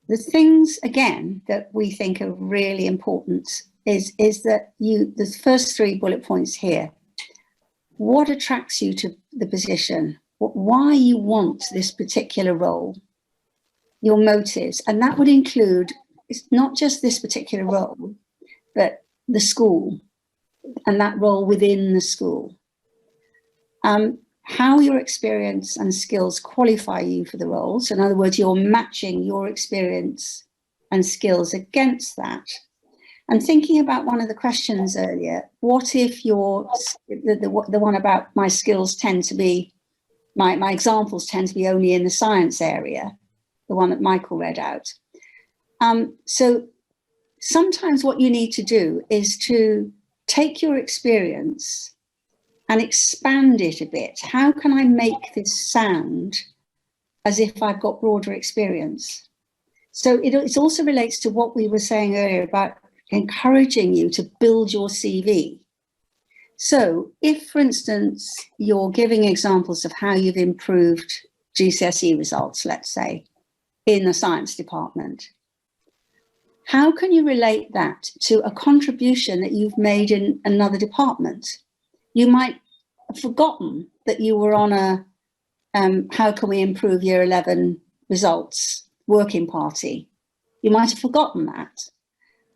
the things, again, that we think are really important is that the first 3 bullet points here. What attracts you to the position? Why you want this particular role? Your motives. And that would include, it's not just this particular role, but the school and that role within the school. How your experience and skills qualify you for the role. So in other words, you're matching your experience and skills against that. And thinking about one of the questions earlier, what if the one about my skills tend to be, my examples tend to be only in the science area, the one that Michael read out. So sometimes what you need to do is to take your experience and expand it a bit. How can I make this sound as if I've got broader experience? So it also relates to what we were saying earlier about encouraging you to build your CV. So if, for instance, you're giving examples of how you've improved GCSE results, let's say, in the science department, how can you relate that to a contribution that you've made in another department? You might have forgotten that you were on a how can we improve year 11 results working party. You might have forgotten that.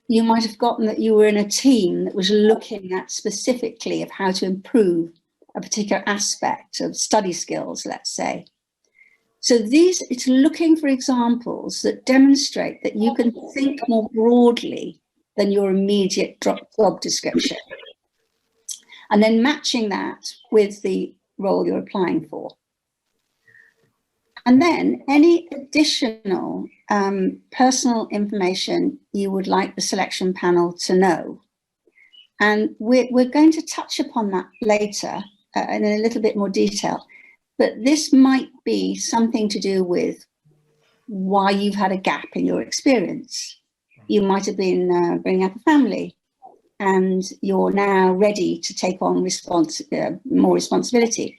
You might have forgotten that you were in a team that was looking at specifically of how to improve a particular aspect of study skills, let's say. So it's looking for examples that demonstrate that you can think more broadly than your immediate job description. And then matching that with the role you're applying for. And then any additional personal information you would like the selection panel to know. And we're going to touch upon that later in a little bit more detail. But this might be something to do with why you've had a gap in your experience. You might have been bringing up a family and you're now ready to take on more responsibility.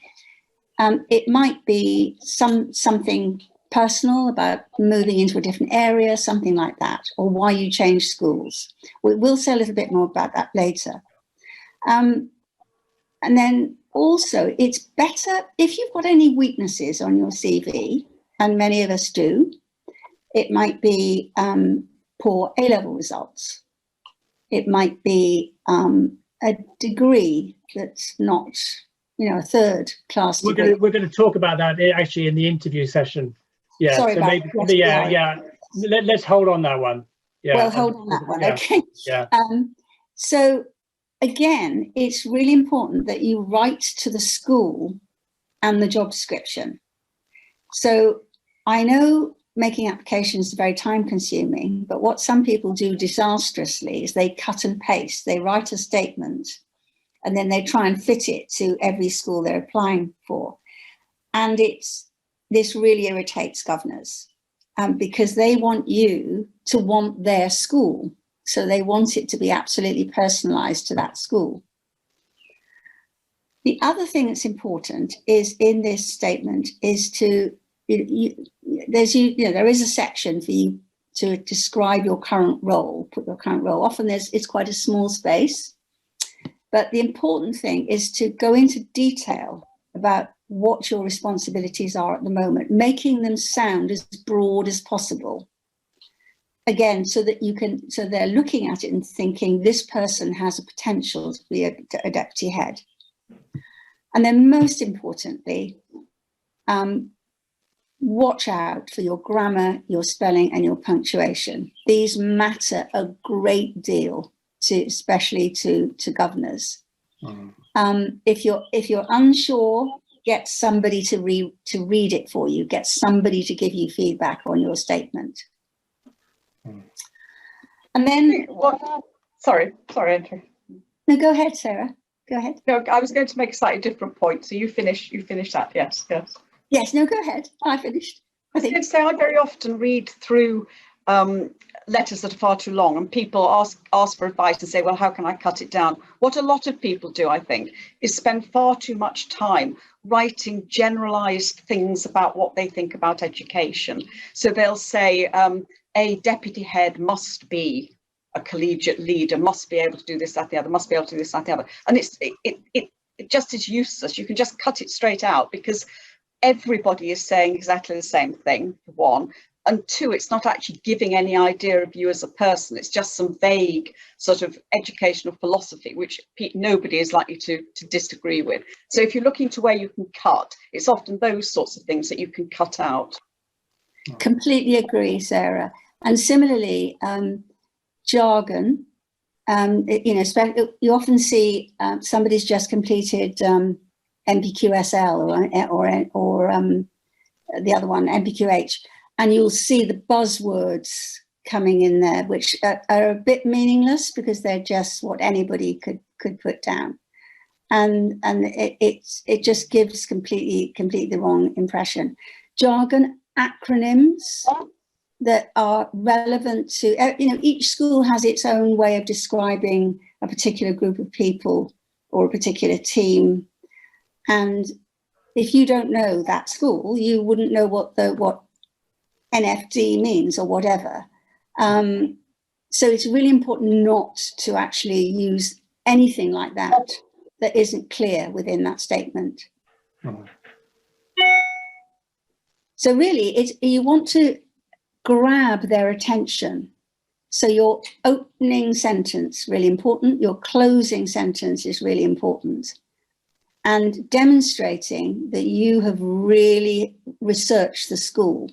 It might be something personal about moving into a different area, something like that, or why you changed schools. We'll say a little bit more about that later. And then also, it's better if you've got any weaknesses on your CV, and many of us do. It might be poor A-level results. It might be a degree that's not, a third class degree. We're going to talk about that actually in the interview session. Yeah. Sorry so about maybe, yeah. Let's hold on that one. Yeah. Well, hold on that one. Yeah. Okay. Yeah. So again, it's really important that you write to the school and the job description. So I know making applications is very time consuming, but what some people do disastrously is they cut and paste. They write a statement and then they try and fit it to every school they're applying for. And this really irritates governors because they want you to want their school. So they want it to be absolutely personalized to that school. The other thing that's important is in this statement is to, there is a section for you to describe your current role, put your current role. Often it's quite a small space, but the important thing is to go into detail about what your responsibilities are at the moment, making them sound as broad as possible. Again, so that so they're looking at it and thinking this person has a potential to be a deputy head. And then most importantly, watch out for your grammar, your spelling and your punctuation. These matter a great deal especially to governors. If you're unsure, get somebody to read it for you, get somebody to give you feedback on your statement. And then sorry, Andrea. No, go ahead, Sarah. Go ahead. No, I was going to make a slightly different point. So you finish that. Yes. Yes. No, go ahead. I finished. I was going to say I very often read through letters that are far too long, and people ask for advice and say, well, how can I cut it down? What a lot of people do, I think, is spend far too much time writing generalized things about what they think about education. So they'll say a deputy head must be a collegiate leader, must be able to do this, that, the other, must be able to do this, that, the other. And it just is useless. You can just cut it straight out because everybody is saying exactly the same thing, for one. And two, it's not actually giving any idea of you as a person. It's just some vague sort of educational philosophy, which nobody is likely to disagree with. So if you're looking to where you can cut, it's often those sorts of things that you can cut out. Completely agree, Sarah. And similarly, jargon, you often see somebody's just completed NPQSL or the other one, NPQH, and you'll see the buzzwords coming in there, which are a bit meaningless because they're just what anybody could put down. And it just gives completely the wrong impression. Jargon, acronyms that are relevant to, each school has its own way of describing a particular group of people or a particular team. And if you don't know that school, you wouldn't know what NFD means or whatever. So it's really important not to actually use anything like that isn't clear within that statement. Mm. So really, you want to grab their attention. So your opening sentence, really important. Your closing sentence is really important. And demonstrating that you have really researched the school.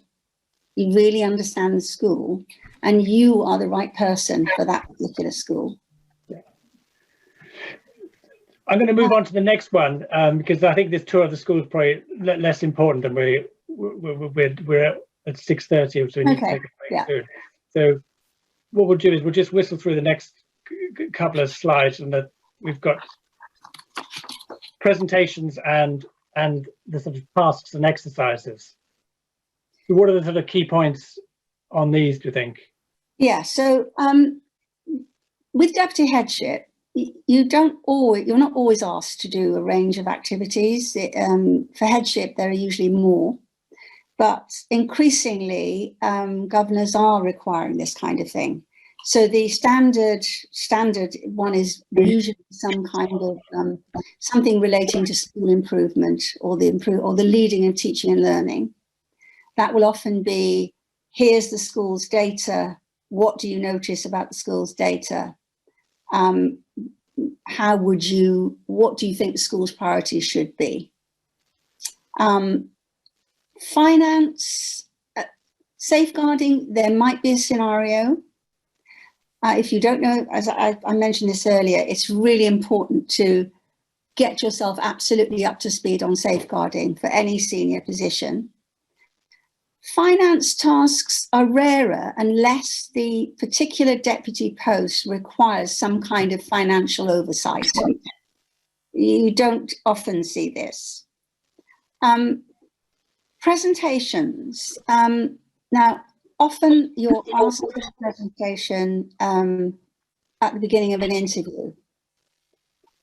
You really understand the school and you are the right person for that particular school. I'm going to move on to the next one because I think this tour of the school is probably less important, and we're at 6:30, so we need to take a break soon. So what we'll do is we'll just whistle through the next couple of slides, and that we've got presentations and the sort of tasks and exercises. So what are the sort of key points on these, do you think? Yeah, so with deputy headship, you're not always asked to do a range of activities. For headship, there are usually more, but increasingly governors are requiring this kind of thing. So the standard one is usually some kind of something relating to school improvement or the leading of teaching and learning. That will often be, here's the school's data. What do you notice about the school's data? What do you think the school's priorities should be? Finance, safeguarding, there might be a scenario. If you don't know, as I mentioned this earlier, it's really important to get yourself absolutely up to speed on safeguarding for any senior position. Finance tasks are rarer unless the particular deputy post requires some kind of financial oversight. You don't often see this. Presentations. Now, often you're asked for a presentation at the beginning of an interview.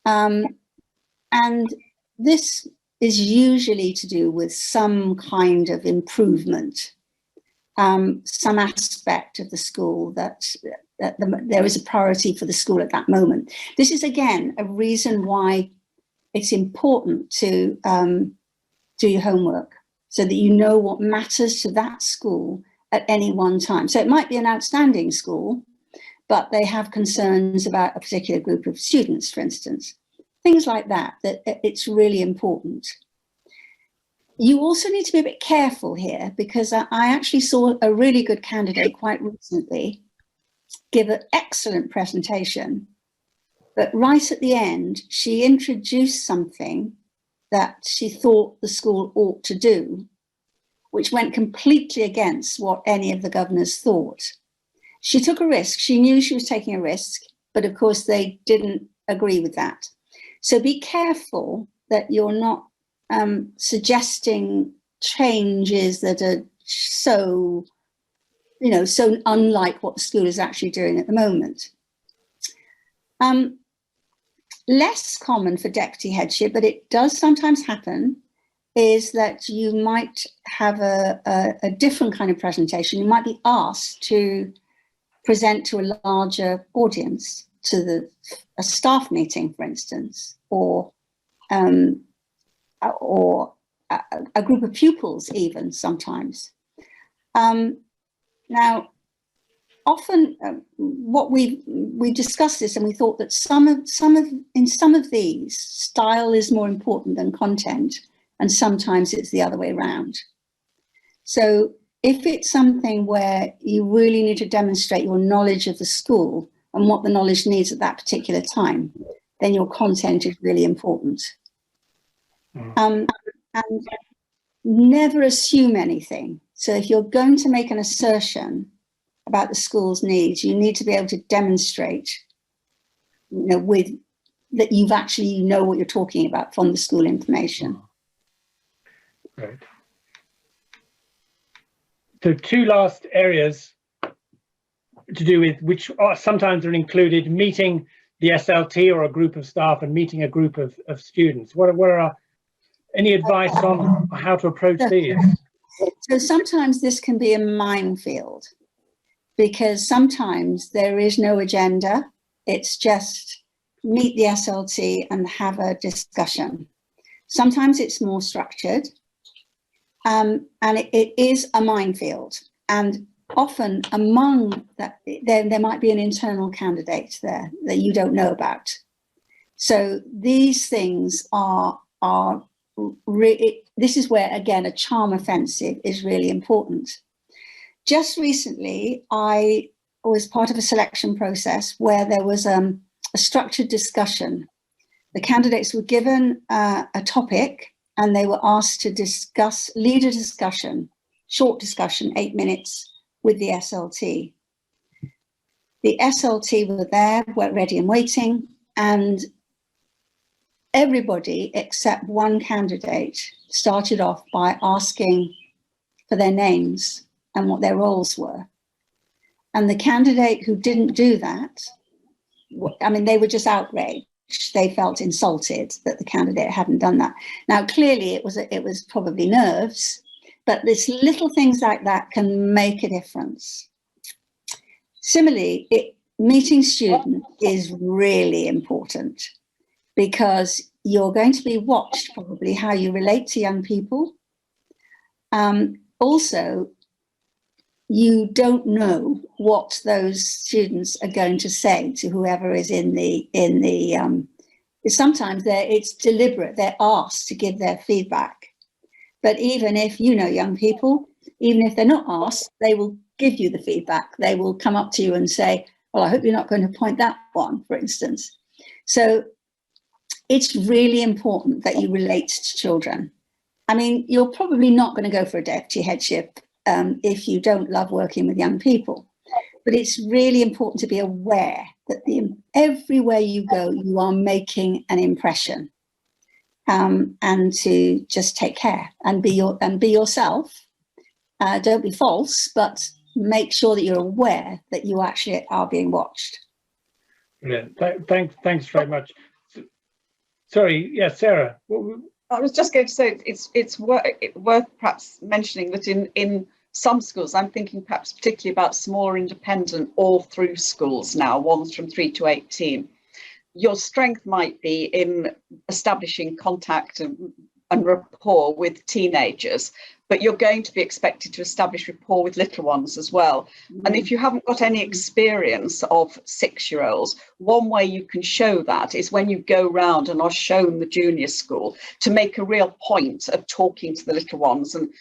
And this is usually to do with some kind of improvement, some aspect of the school that there is a priority for the school at that moment. This is, again, a reason why it's important to do your homework so that you know what matters to that school at any one time. So it might be an outstanding school, but they have concerns about a particular group of students, for instance. Things like that it's really important. You also need to be a bit careful here because I actually saw a really good candidate quite recently give an excellent presentation, but right at the end, she introduced something that she thought the school ought to do, which went completely against what any of the governors thought. She took a risk. She knew she was taking a risk, but of course they didn't agree with that. So be careful that you're not suggesting changes that are so unlike what the school is actually doing at the moment. Less common for deputy headship, but it does sometimes happen, is that you might have a different kind of presentation. You might be asked to present to a larger audience, to a staff meeting, for instance, or a group of pupils even sometimes. Now, often what we discussed this and we thought that in some of these, style is more important than content, and sometimes it's the other way around. So if it's something where you really need to demonstrate your knowledge of the school and what the knowledge needs at that particular time, then your content is really important. And never assume anything. So if you're going to make an assertion, about the school's needs, you need to be able to demonstrate, with that you've actually know what you're talking about from the school information. Right. So two last areas to do with which are sometimes are included: meeting the SLT or a group of staff and meeting a group of students. What are any advice on how to approach these? So sometimes this can be a minefield, because sometimes there is no agenda. It's just meet the SLT and have a discussion. Sometimes it's more structured, and it is a minefield. And often among that, there might be an internal candidate there that you don't know about. So these things this is where, again, a charm offensive is really important. Just recently, I was part of a selection process where there was a structured discussion. The candidates were given a topic and they were asked to lead a discussion, short discussion, 8 minutes, with the SLT. The SLT were there, were ready and waiting, and everybody except one candidate started off by asking for their names and what their roles were. And the candidate who didn't do that, I mean, they were just outraged. They felt insulted that the candidate hadn't done that. Now, clearly it was probably nerves, but this little things like that can make a difference. Similarly, meeting students is really important, because you're going to be watched probably how you relate to young people. Also, you don't know what those students are going to say to whoever is sometimes it's deliberate, they're asked to give their feedback. But even if young people, even if they're not asked, they will give you the feedback. They will come up to you and say, well, I hope you're not going to point that one, for instance. So it's really important that you relate to children. I mean, you're probably not going to go for a deputy headship if you don't love working with young people. But it's really important to be aware that everywhere you go, you are making an impression, and to just take care and be yourself. Don't be false, but make sure that you're aware that you actually are being watched. Yeah, thanks very much. Sorry, yes, Sarah. I was just going to say it's worth perhaps mentioning that in some schools, I'm thinking perhaps particularly about smaller independent all through schools now, ones from 3 to 18. Your strength might be in establishing contact and rapport with teenagers, but you're going to be expected to establish rapport with little ones as well. And if you haven't got any experience of 6-year-olds, one way you can show that is when you go round and are shown the junior school, to make a real point of talking to the little ones and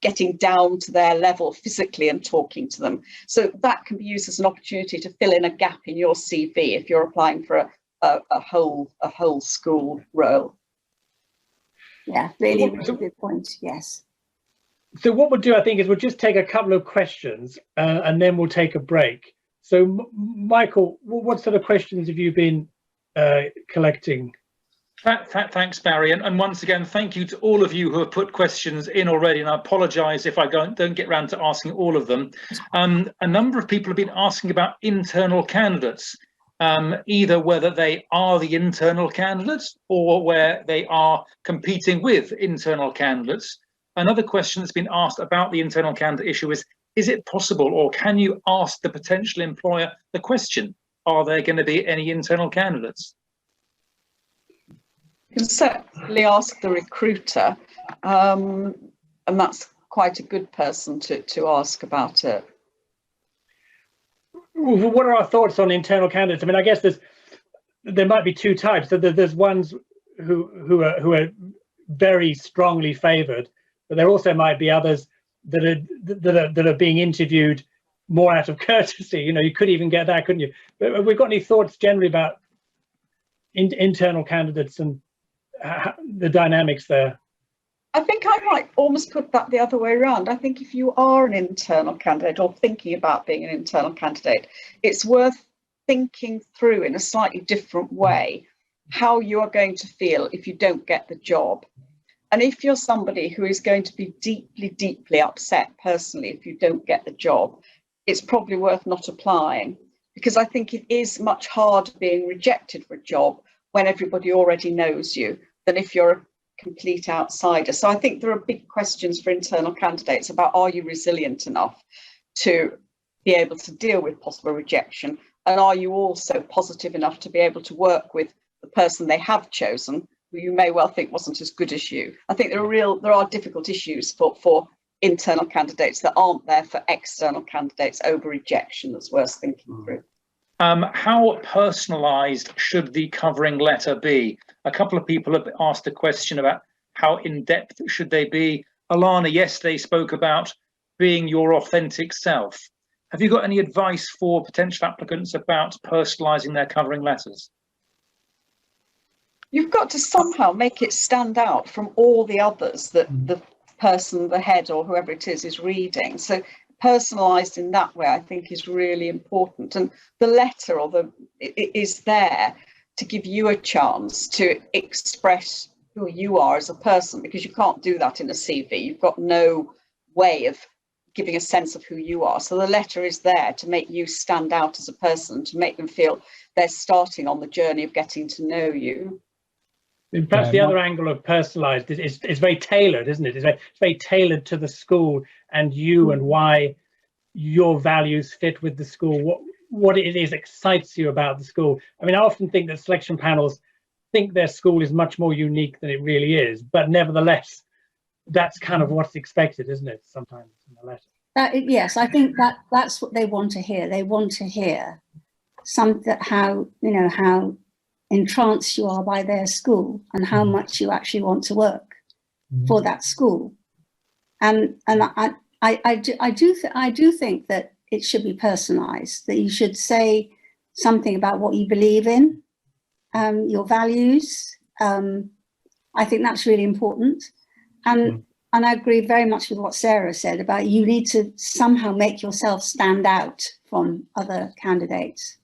getting down to their level physically and talking to them. So that can be used as an opportunity to fill in a gap in your CV if you're applying for a whole school role. Yeah, really good point, yes. So what we'll do, I think, is we'll just take a couple of questions and then we'll take a break. So, Michael, what sort of questions have you been collecting? Thanks, Barry. And once again, thank you to all of you who have put questions in already. And I apologise if I don't get round to asking all of them. A number of people have been asking about internal candidates, either whether they are the internal candidates or where they are competing with internal candidates. Another question that's been asked about the internal candidate issue is it possible, or can you ask the potential employer the question, are there going to be any internal candidates? You can certainly ask the recruiter, and that's quite a good person to ask about it. What are our thoughts on internal candidates? I mean, I guess there might be two types. So there's ones who are very strongly favoured, but there also might be others that are being interviewed more out of courtesy. You could even get that, couldn't you? But have we got any thoughts generally about internal candidates and the dynamics there? I think I might almost put that the other way around. I think if you are an internal candidate or thinking about being an internal candidate, it's worth thinking through in a slightly different way how you are going to feel if you don't get the job. And if you're somebody who is going to be deeply, deeply upset personally if you don't get the job, it's probably worth not applying, because I think it is much harder being rejected for a job when everybody already knows you than if you're a complete outsider. So I think there are big questions for internal candidates about, are you resilient enough to be able to deal with possible rejection? And are you also positive enough to be able to work with the person they have chosen, who you may well think wasn't as good as you? I think there are difficult issues for internal candidates that aren't there for external candidates over rejection that's worth thinking through. How personalised should the covering letter be? A couple of people have asked a question about how in-depth should they be. Alana yesterday spoke about being your authentic self. Have you got any advice for potential applicants about personalising their covering letters? You've got to somehow make it stand out from all the others that the person, the head or whoever it is reading. So personalised in that way, I think, is really important. And the letter it is there to give you a chance to express who you are as a person, because you can't do that in a CV. You've got no way of giving a sense of who you are. So the letter is there to make you stand out as a person, to make them feel they're starting on the journey of getting to know you. Perhaps the other angle of personalised is very tailored, isn't it? It's very tailored to the school and you, and why your values fit with the school, what it is excites you about the school. I mean, I often think that selection panels think their school is much more unique than it really is, but nevertheless, that's kind of what's expected, isn't it, sometimes in the letter? Yes, I think that's what they want to hear. They want to hear how entranced you are by their school and how much you actually want to work for that school. And I do think that it should be personalised, that you should say something about what you believe in, your values. I think that's really important. And I agree very much with what Sarah said about you need to somehow make yourself stand out from other candidates.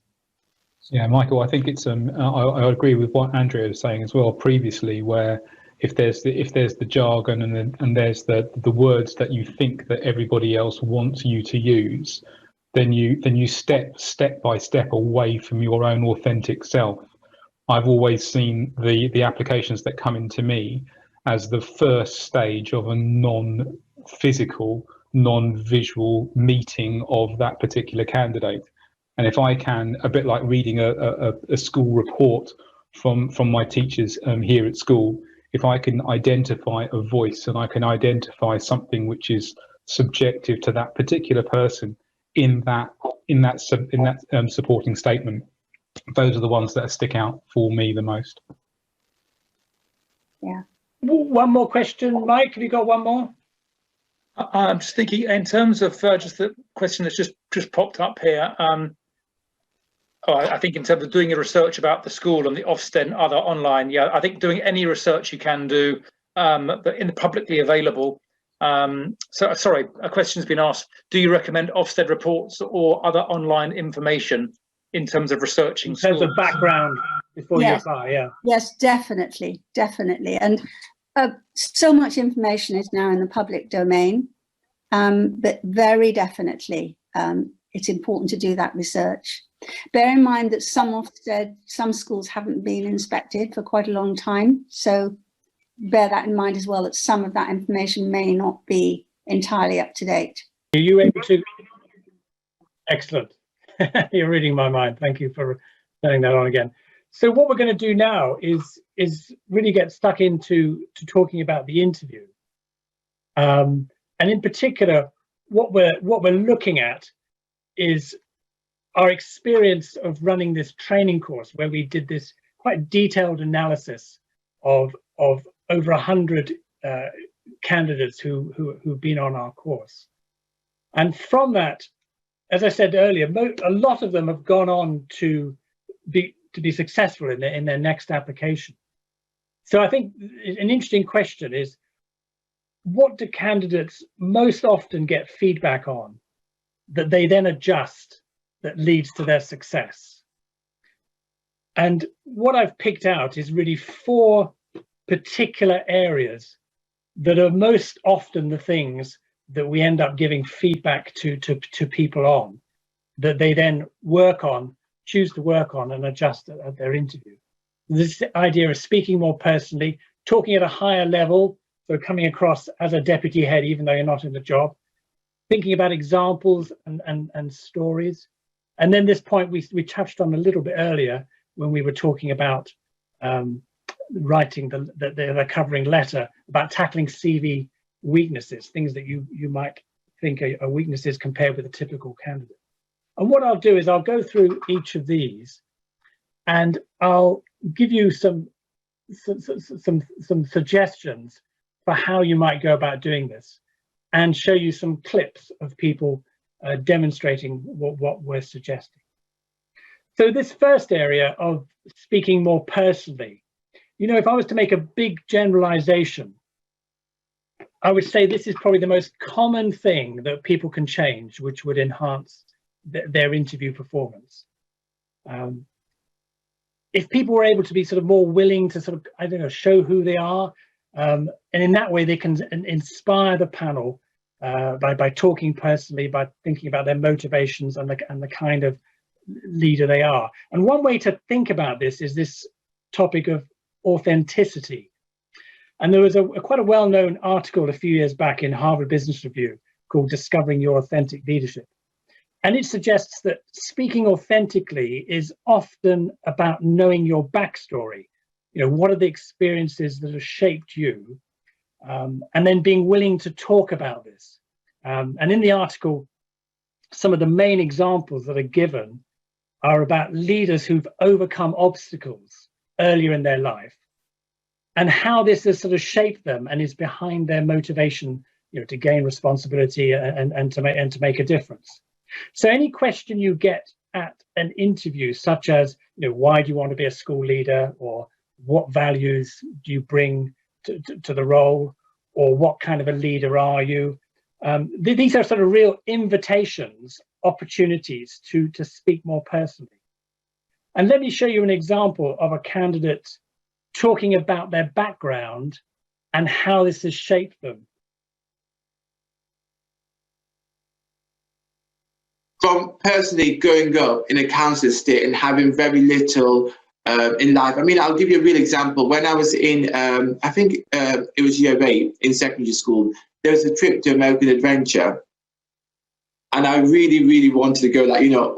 Yeah, Michael, I think it's I agree with what Andrea was saying as well previously, where if there's the jargon and there's the words that you think that everybody else wants you to use, then you step by step away from your own authentic self. I've always seen the applications that come into me as the first stage of a non-physical, non-visual meeting of that particular candidate. And if I can, a bit like reading a school report from my teachers here at school, if I can identify a voice and I can identify something which is subjective to that particular person in that supporting statement, those are the ones that stick out for me the most. Yeah. One more question, Mike. Have you got one more? I'm just thinking in terms of just the question that's just popped up here. I think in terms of doing your research about the school and the Ofsted and other online, yeah, I think doing any research you can do, but in the publicly available. So sorry, a question's been asked. Do you recommend Ofsted reports or other online information in terms of researching schools? In terms of background before you apply, yeah. Yes, definitely. And so much information is now in the public domain, but very definitely it's important to do that research. Bear in mind that some schools haven't been inspected for quite a long time, so bear that in mind as well, that some of that information may not be entirely up to date. Are you able to? Excellent. You're reading my mind. Thank you for turning that on again. So what we're going to do now is really get stuck into talking about the interview, and in particular, what we're looking at is our experience of running this training course, where we did this quite detailed analysis of over 100 candidates who've been on our course, and from that, as I said earlier, a lot of them have gone on to be successful in their next application. So I think an interesting question is, what do candidates most often get feedback on that they then adjust that leads to their success? And what I've picked out is really 4 particular areas that are most often the things that we end up giving feedback to people on, that they then work on, choose to work on and adjust at their interview. This idea of speaking more personally, talking at a higher level, so coming across as a deputy head even though you're not in the job, thinking about examples and stories. And then this point we touched on a little bit earlier when we were talking about writing the covering letter, about tackling CV weaknesses, things that you might think are weaknesses compared with a typical candidate. And what I'll do is I'll go through each of these and I'll give you some suggestions for how you might go about doing this, and show you some clips of people demonstrating what we're suggesting. So this first area of speaking more personally, you know, if I was to make a big generalization, I would say this is probably the most common thing that people can change, which would enhance their interview performance. If people were able to be sort of more willing to sort of, I don't know, show who they are, and in that way they can inspire the panel by talking personally, by thinking about their motivations and the kind of leader they are. And one way to think about this is this topic of authenticity. And there was quite a well-known article a few years back in Harvard Business Review called Discovering Your Authentic Leadership. And it suggests that speaking authentically is often about knowing your backstory. You know, what are the experiences that have shaped you? And then being willing to talk about this. And in the article, some of the main examples that are given are about leaders who've overcome obstacles earlier in their life, and how this has sort of shaped them and is behind their motivation, you know, to gain responsibility and to make a difference. So any question you get at an interview, such as, you know, why do you want to be a school leader, or what values do you bring to the role, or what kind of a leader are you? These are sort of real invitations, opportunities to speak more personally. And let me show you an example of a candidate talking about their background and how this has shaped them. From personally growing up in a council estate and having very little in life. I mean, I'll give you a real example. When I was in, I think it was year 8 in secondary school, there was a trip to American Adventure. And I really, really wanted to go. Like, you know,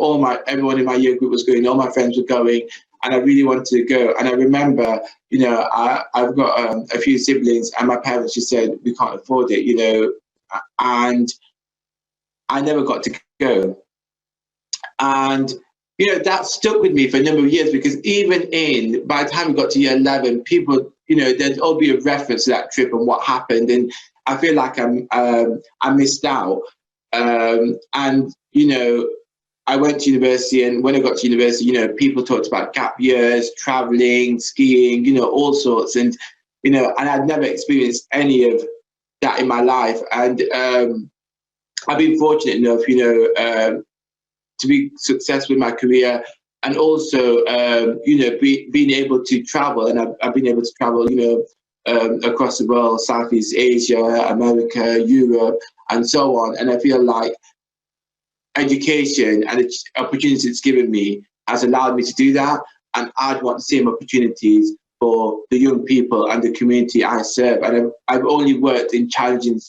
everyone in my year group was going, all my friends were going, and I really wanted to go. And I remember, you know, I've got a few siblings, and my parents just said, we can't afford it, you know, and I never got to go. And, you know, that stuck with me for a number of years, because even by the time we got to year 11, people, you know, there'd all be a reference to that trip and what happened. And I feel like I missed out. And, you know, I went to university, and when I got to university, you know, people talked about gap years, traveling, skiing, you know, all sorts. And, you know, and I'd never experienced any of that in my life. And I've been fortunate enough, you know, to be successful in my career, and also, you know, being able to travel. And I've been able to travel, you know, across the world, Southeast Asia, America, Europe, and so on. And I feel like education and the opportunities it's given me has allowed me to do that. And I'd want the same opportunities for the young people and the community I serve. And I've only worked in challenging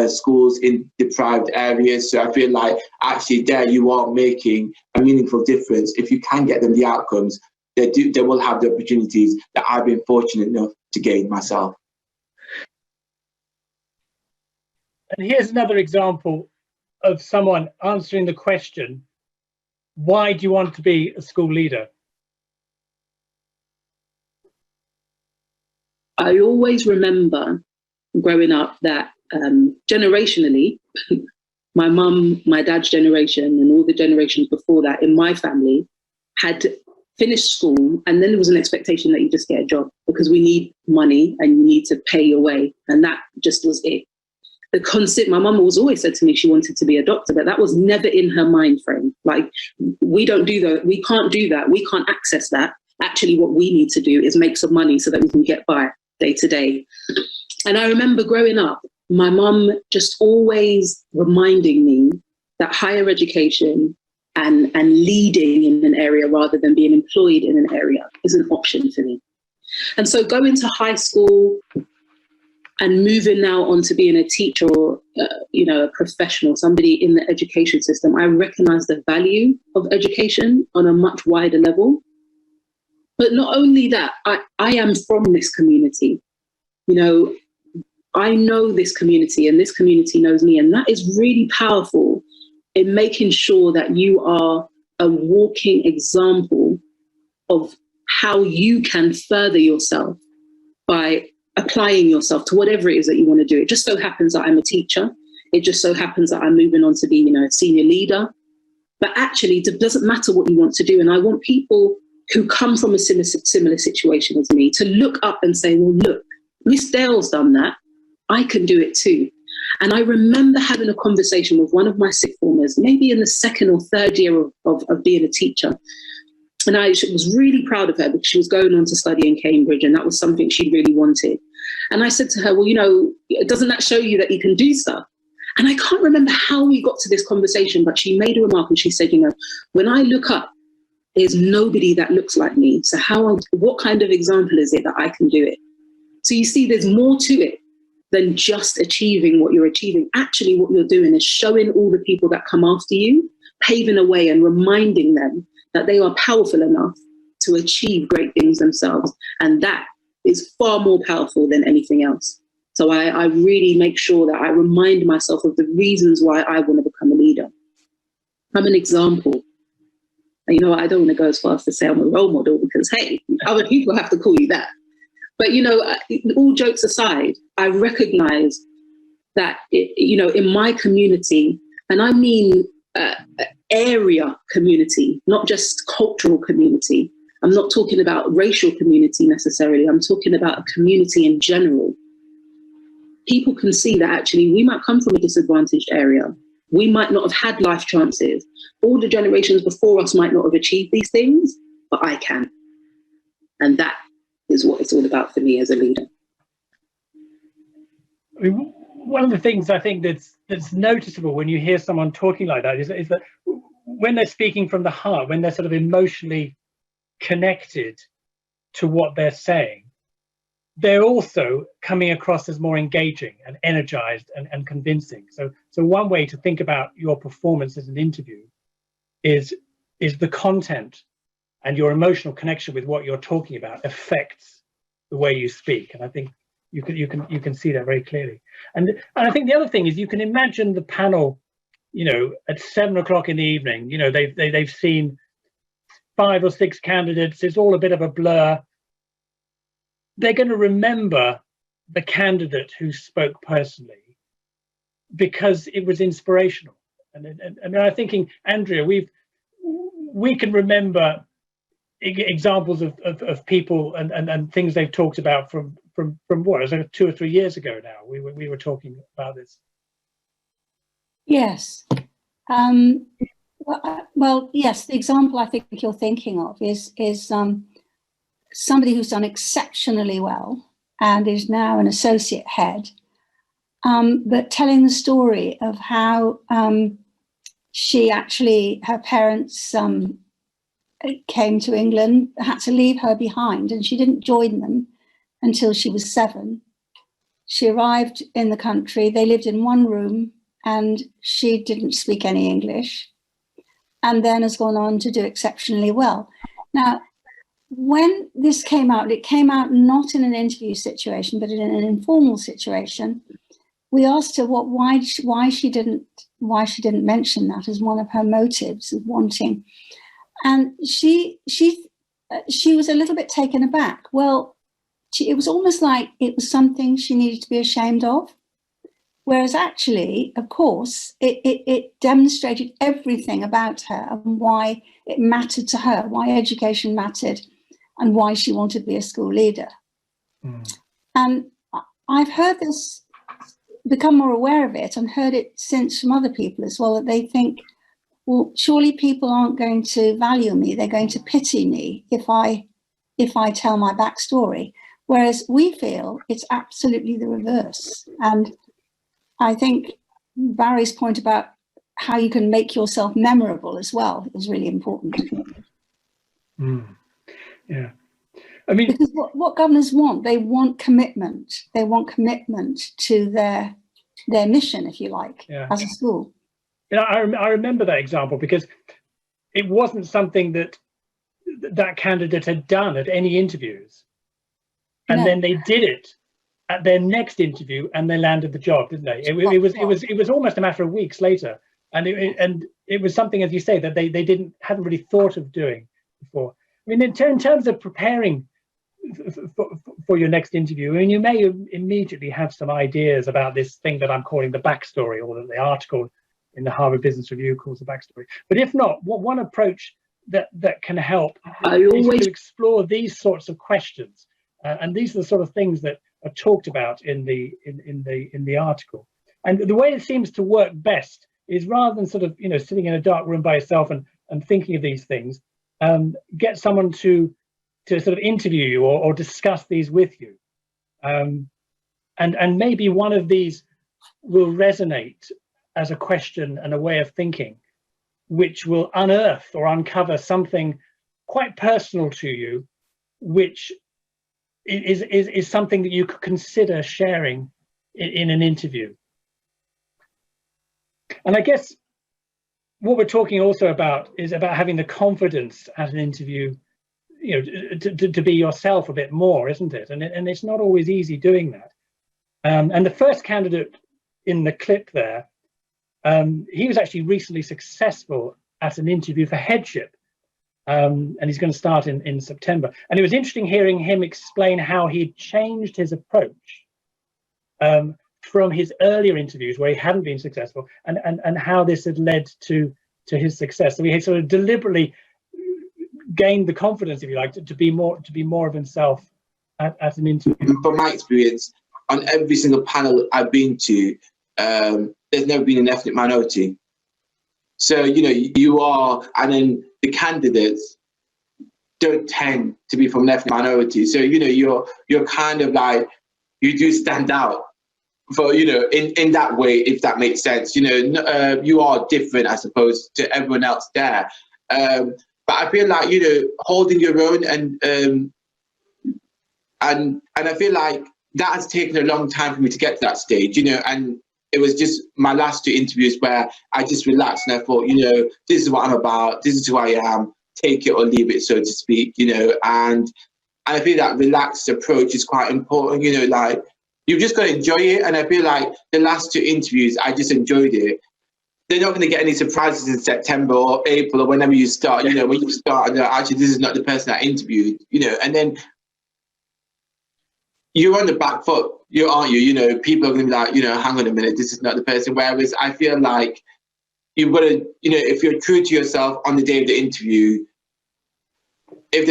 schools in deprived areas. So I feel like actually there you are making a meaningful difference. If you can get them the outcomes, they will have the opportunities that I've been fortunate enough to gain myself. And here's another example of someone answering the question, why do you want to be a school leader? I always remember growing up that generationally, my mum, my dad's generation, and all the generations before that in my family had finished school, and then there was an expectation that you just get a job because we need money and you need to pay your way. And that just was it. The concept, my mum was always said to me she wanted to be a doctor, but that was never in her mind frame. Like, we don't do that. We can't do that. We can't access that. Actually, what we need to do is make some money so that we can get by day to day. And I remember growing up, my mum just always reminding me that higher education and leading in an area rather than being employed in an area is an option for me. And so going to high school and moving now on to being a teacher or, a professional, somebody in the education system, I recognize the value of education on a much wider level. But not only that, I am from this community. I know this community and this community knows me. And that is really powerful in making sure that you are a walking example of how you can further yourself by applying yourself to whatever it is that you want to do. It just so happens that I'm a teacher. It just so happens that I'm moving on to be, a senior leader. But actually, it doesn't matter what you want to do. And I want people who come from a similar situation as me to look up and say, well, look, Miss Dale's done that. I can do it too. And I remember having a conversation with one of my sixth formers, maybe in the second or third year of being a teacher. And I was really proud of her because she was going on to study in Cambridge and that was something she really wanted. And I said to her, well, doesn't that show you that you can do stuff? And I can't remember how we got to this conversation, but she made a remark and she said, when I look up, there's nobody that looks like me. So what kind of example is it that I can do it? So you see, there's more to it than just achieving what you're achieving. Actually, what you're doing is showing all the people that come after you, paving a way and reminding them that they are powerful enough to achieve great things themselves. And that is far more powerful than anything else. So I really make sure that I remind myself of the reasons why I want to become a leader. I'm an example. I don't want to go as far as to say I'm a role model because, hey, other people have to call you that. But, all jokes aside, I recognize that, in my community, and I mean area community, not just cultural community. I'm not talking about racial community necessarily. I'm talking about a community in general. People can see that actually we might come from a disadvantaged area. We might not have had life chances. All the generations before us might not have achieved these things, but I can. And that is what it's all about for me as a leader. I mean, one of the things I think that's noticeable when you hear someone talking like that is that when they're speaking from the heart, when they're sort of emotionally connected to what they're saying, they're also coming across as more engaging and energized and convincing. So one way to think about your performance as an interview is the content and your emotional connection with what you're talking about affects the way you speak. And I think you can see that very clearly. And I think the other thing is you can imagine the panel, at 7 o'clock in the evening, they've seen 5 or 6 candidates. It's all a bit of a blur. They're going to remember the candidate who spoke personally because it was inspirational. And I'm thinking, Andrea, we can remember examples of people and things they've talked about from what, it was like 2 or 3 years ago now. We were talking about this. Yes. Well, yes, the example I think you're thinking of is somebody who's done exceptionally well and is now an associate head, but telling the story of how her parents came to England, had to leave her behind, and she didn't join them until she was 7. She arrived in the country, they lived in one room, and she didn't speak any English, and then has gone on to do exceptionally well. Now, when this came out, it came out not in an interview situation, but in an informal situation. We asked her why she didn't mention that as one of her motives of wanting, and she was a little bit taken aback. Well, it was almost like it was something she needed to be ashamed of, Whereas actually, of course, it demonstrated everything about her and why it mattered to her, why education mattered, and why she wanted to be a school leader. And I've heard this, become more aware of it, and heard it since from other people as well, that they think, well, surely people aren't going to value me, they're going to pity me if I tell my backstory. Whereas we feel it's absolutely the reverse. And I think Barry's point about how you can make yourself memorable as well is really important. Yeah. I mean, because what governors want, they want commitment. They want commitment to their mission, if you like, as a school. You know, I remember that example because it wasn't something that candidate had done at any interviews, and then they did it at their next interview, and they landed the job, didn't they? It was almost a matter of weeks later, and it was something, as you say, that they hadn't really thought of doing before. I mean, in terms of preparing for your next interview, I mean, you may immediately have some ideas about this thing that I'm calling the backstory, or that the article in the Harvard Business Review calls the backstory. But if not, one approach that can help is to explore these sorts of questions, and these are the sort of things that are talked about in the article. And the way it seems to work best is, rather than sort of sitting in a dark room by yourself and thinking of these things, get someone to sort of interview you or discuss these with you, and maybe one of these will resonate as a question and a way of thinking, which will unearth or uncover something quite personal to you, which is something that you could consider sharing in an interview. And I guess what we're talking also about is about having the confidence at an interview, to be yourself a bit more, isn't it? And it's not always easy doing that. And the first candidate in the clip there, he was actually recently successful at an interview for Headship, and he's going to start in September. And it was interesting hearing him explain how he changed his approach from his earlier interviews where he hadn't been successful, and how this had led to his success. So he sort of deliberately gained the confidence, if you like, to be more of himself at an interview. From my experience, on every single panel I've been to, there's never been an ethnic minority. So you are, and then the candidates don't tend to be from an ethnic minority. So you're kind of like, you do stand out for in that way, if that makes sense. You are different, I suppose, to everyone else there. But I feel like holding your own, and I feel like that has taken a long time for me to get to that stage. And it was just my last two interviews where I just relaxed and I thought, this is what I'm about, this is who I am, take it or leave it, so to speak. And I feel that relaxed approach is quite important. Like, you've just got to enjoy it. And I feel like the last two interviews, I just enjoyed it. They're not going to get any surprises in September or April or whenever you start. When you start, and actually, this is not the person I interviewed. And then you're on the back foot, aren't you? People are going to be like, hang on a minute, this is not the person. Whereas I feel like you've got to, if you're true to yourself on the day of the interview, if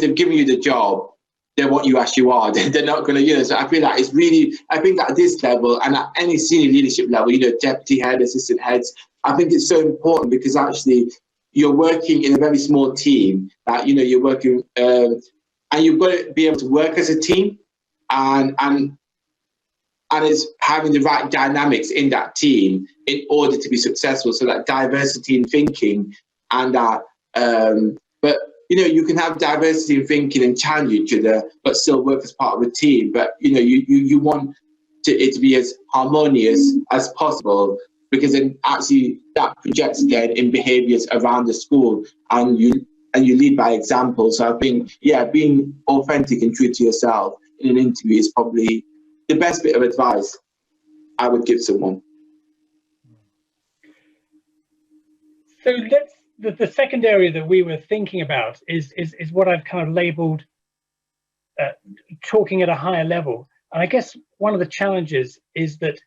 they've given you the job, they want you as you are. They're not going to, so I feel like it's really, I think at this level and at any senior leadership level, deputy head, assistant heads, I think it's so important because actually you're working in a very small team that, you're working, and you've got to be able to work as a team, and it's having the right dynamics in that team in order to be successful. So that diversity in thinking and that, but you can have diversity in thinking and challenge each other, but still work as part of a team. But you want it to be as harmonious as possible, because then actually that projects again in behaviours around the school, and you lead by example. So I think, being authentic and true to yourself in an interview is probably the best bit of advice I would give someone. So the second area that we were thinking about is what I've kind of labelled talking at a higher level. And I guess one of the challenges is that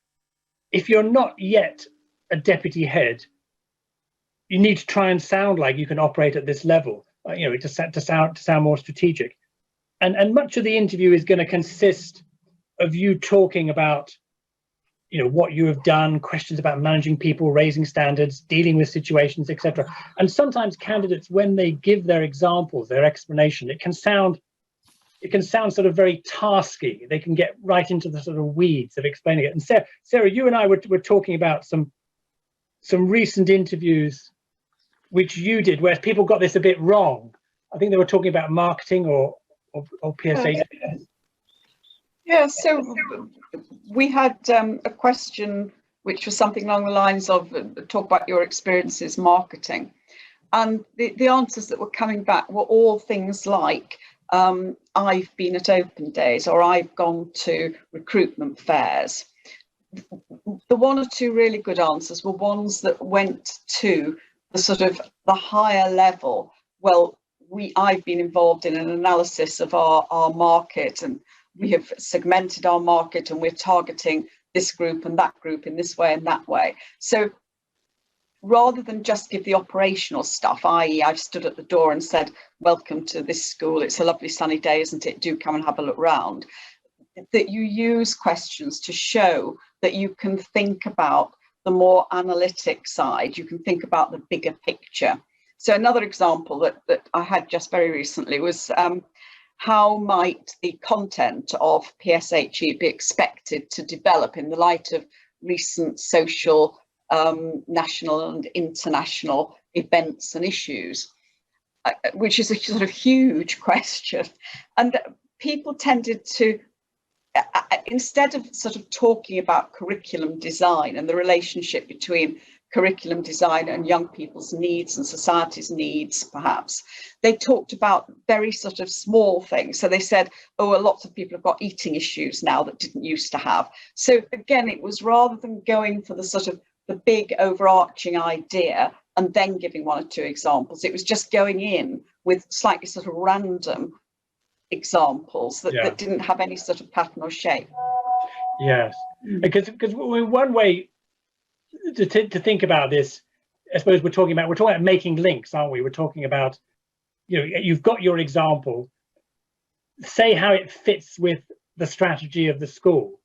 if you're not yet a deputy head, you need to try and sound like you can operate at this level, you know, to sound more strategic. And much of the interview is going to consist of you talking about, you know, what you have done, questions about managing people, raising standards, dealing with situations, etc. And sometimes candidates, when they give their examples, their explanation, it can sound sort of very tasky. They can get right into the sort of weeds of explaining it. And Sarah, you and I were talking about some recent interviews which you did, where people got this a bit wrong. I think they were talking about marketing or PSA. Yeah, so we had a question which was something along the lines of talk about your experiences marketing. And the answers that were coming back were all things like, I've been at open days, or I've gone to recruitment fairs. The one or two really good answers were ones that went to the sort of the higher level. Well, I've been involved in an analysis of our market, and we have segmented our market, and we're targeting this group and that group in this way and that way. So rather than just give the operational stuff, i.e. I've stood at the door and said, welcome to this school, it's a lovely sunny day, isn't it? Do come and have a look round. That you use questions to show that you can think about the more analytic side, you can think about the bigger picture. So another example that I had just very recently was how might the content of PSHE be expected to develop in the light of recent social, national and international events and issues, which is a sort of huge question. And people tended to, instead of sort of talking about curriculum design and the relationship between curriculum design and young people's needs and society's needs, perhaps, they talked about very sort of small things. So they said, oh, a lot of people have got eating issues now that didn't used to have. So again, it was rather than going for the sort of the big overarching idea and then giving one or two examples, it was just going in with slightly sort of random examples that didn't have any sort of pattern or shape. Yes, because one way to think about this, I suppose we're talking about making links, aren't we? We're talking about, you know, you've got your example, say how it fits with the strategy of the school.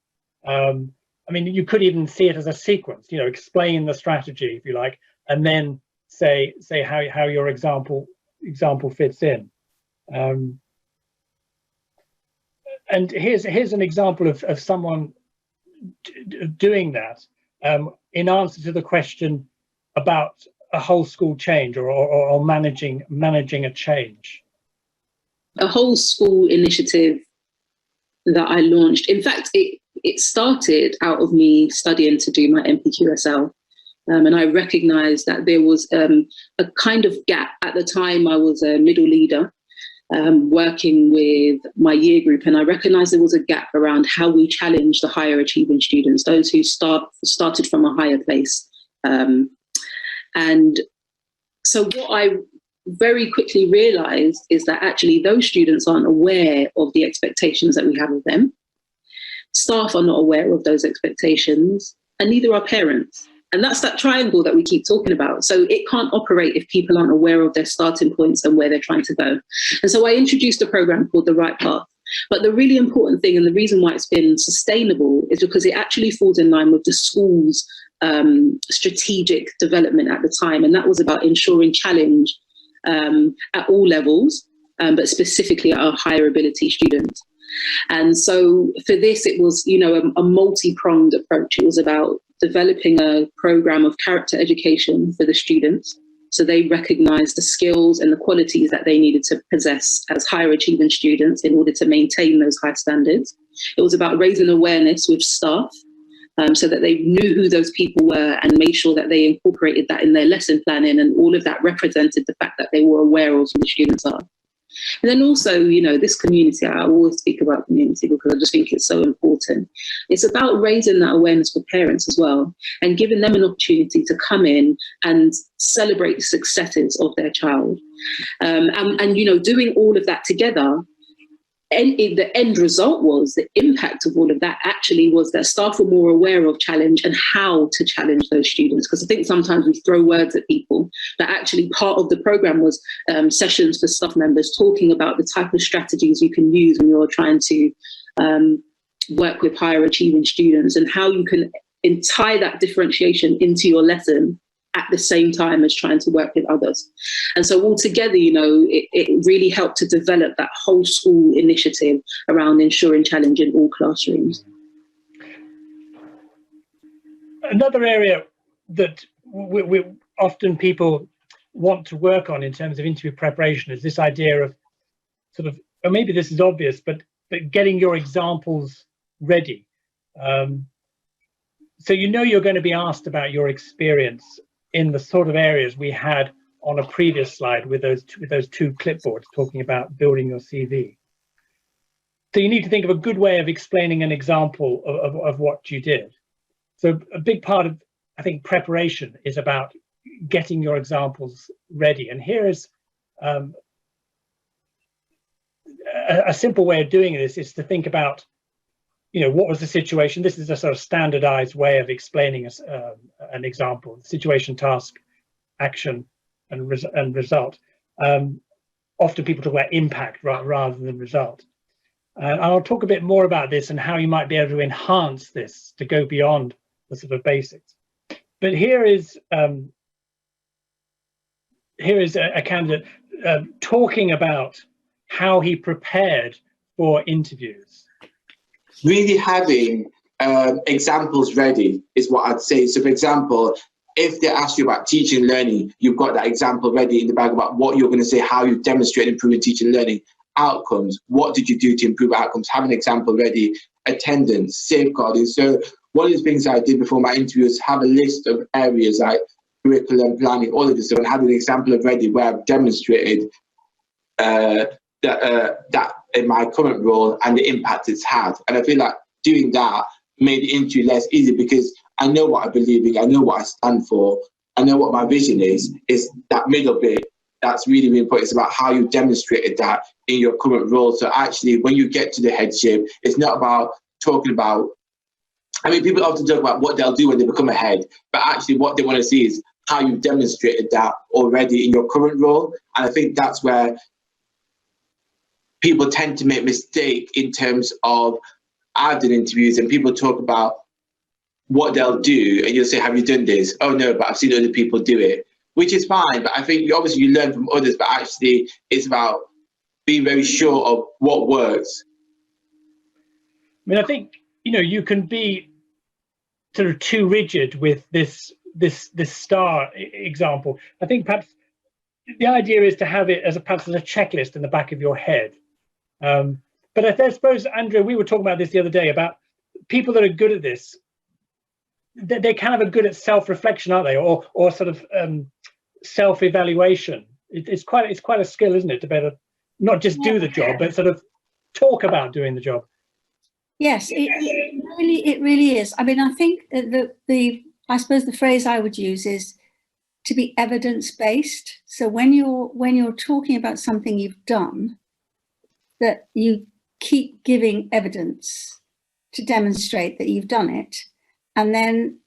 I mean, you could even see it as a sequence, you know, explain the strategy, if you like, and then say how your example fits in. And here's an example of someone doing that in answer to the question about a whole school change or managing a change. A whole school initiative that I launched. In fact, it started out of me studying to do my NPQSL. And I recognized that there was a kind of gap. At the time, I was a middle leader working with my year group, and I recognized there was a gap around how we challenge the higher achieving students, those who started from a higher place. And so what I very quickly realized is that actually those students aren't aware of the expectations that we have of them. Staff are not aware of those expectations, and neither are parents. And that's that triangle that we keep talking about. So it can't operate if people aren't aware of their starting points and where they're trying to go. And so I introduced a program called The Right Path. But the really important thing, and the reason why it's been sustainable, is because it actually falls in line with the school's strategic development at the time. And that was about ensuring challenge at all levels, but specifically at our higher ability students. And so for this, it was, you know, a multi-pronged approach. It was about developing a program of character education for the students, so they recognise the skills and the qualities that they needed to possess as higher achieving students in order to maintain those high standards. It was about raising awareness with staff, so that they knew who those people were and made sure that they incorporated that in their lesson planning, and all of that represented the fact that they were aware of who the students are. And then also, you know, this community, I always speak about community because I just think it's so important. It's about raising that awareness for parents as well, and giving them an opportunity to come in and celebrate the successes of their child. And you know, doing all of that together the end result was, the impact of all of that actually was that staff were more aware of challenge and how to challenge those students. Because I think sometimes we throw words at people, that actually part of the program was sessions for staff members talking about the type of strategies you can use when you're trying to work with higher achieving students, and how you can tie that differentiation into your lesson at the same time as trying to work with others. And so altogether, you know, it really helped to develop that whole school initiative around ensuring challenge in all classrooms. Another area that we often people want to work on in terms of interview preparation is this idea of sort of, or maybe this is obvious, but getting your examples ready. So you know you're going to be asked about your experience in the sort of areas we had on a previous slide with those two clipboards talking about building your CV. So you need to think of a good way of explaining an example of what you did. So a big part of, I think, preparation is about getting your examples ready. And here is a simple way of doing this is to think about, you know, what was the situation? This is a sort of standardized way of explaining an example: situation, task, action, and result. Often people talk about impact rather than result. And I'll talk a bit more about this and how you might be able to enhance this to go beyond the sort of basics. But here is a candidate talking about how he prepared for interviews. Really having examples ready is what I'd say. So for example, if they ask you about teaching and learning, you've got that example ready in the bag about what you're going to say, how you demonstrate improving teaching and learning. Outcomes, what did you do to improve outcomes? Have an example ready. Attendance, safeguarding. So one of the things I did before my interview is have a list of areas like curriculum, planning, all of this stuff, and have an example of ready where I've demonstrated that in my current role and the impact it's had. And I feel like doing that made the interview less easy because I know what I believe in, I know what I stand for, I know what my vision is that middle bit. That's really, really important. It's about how you demonstrated that in your current role. So actually, when you get to the headship, it's not about talking about, I mean, people often talk about what they'll do when they become a head, but actually what they want to see is how you demonstrated that already in your current role. And I think that's where people tend to make mistake in terms of, I've done interviews and people talk about what they'll do and you'll say, have you done this? Oh no, but I've seen other people do it, which is fine. But I think obviously you learn from others, but actually it's about being very sure of what works. I mean, I think, you know, you can be sort of too rigid with this STAR example. I think perhaps the idea is to have it perhaps as a checklist in the back of your head. But I suppose, Andrea, we were talking about this the other day about people that are good at this. They kind of are good at self-reflection, aren't they? Or sort of self-evaluation. It's quite a skill, isn't it, to better not just do the job, but sort of talk about doing the job. Yes, it really is. I mean, I think I suppose the phrase I would use is to be evidence-based. So when you're talking about something you've done, that you keep giving evidence to demonstrate that you've done it, and then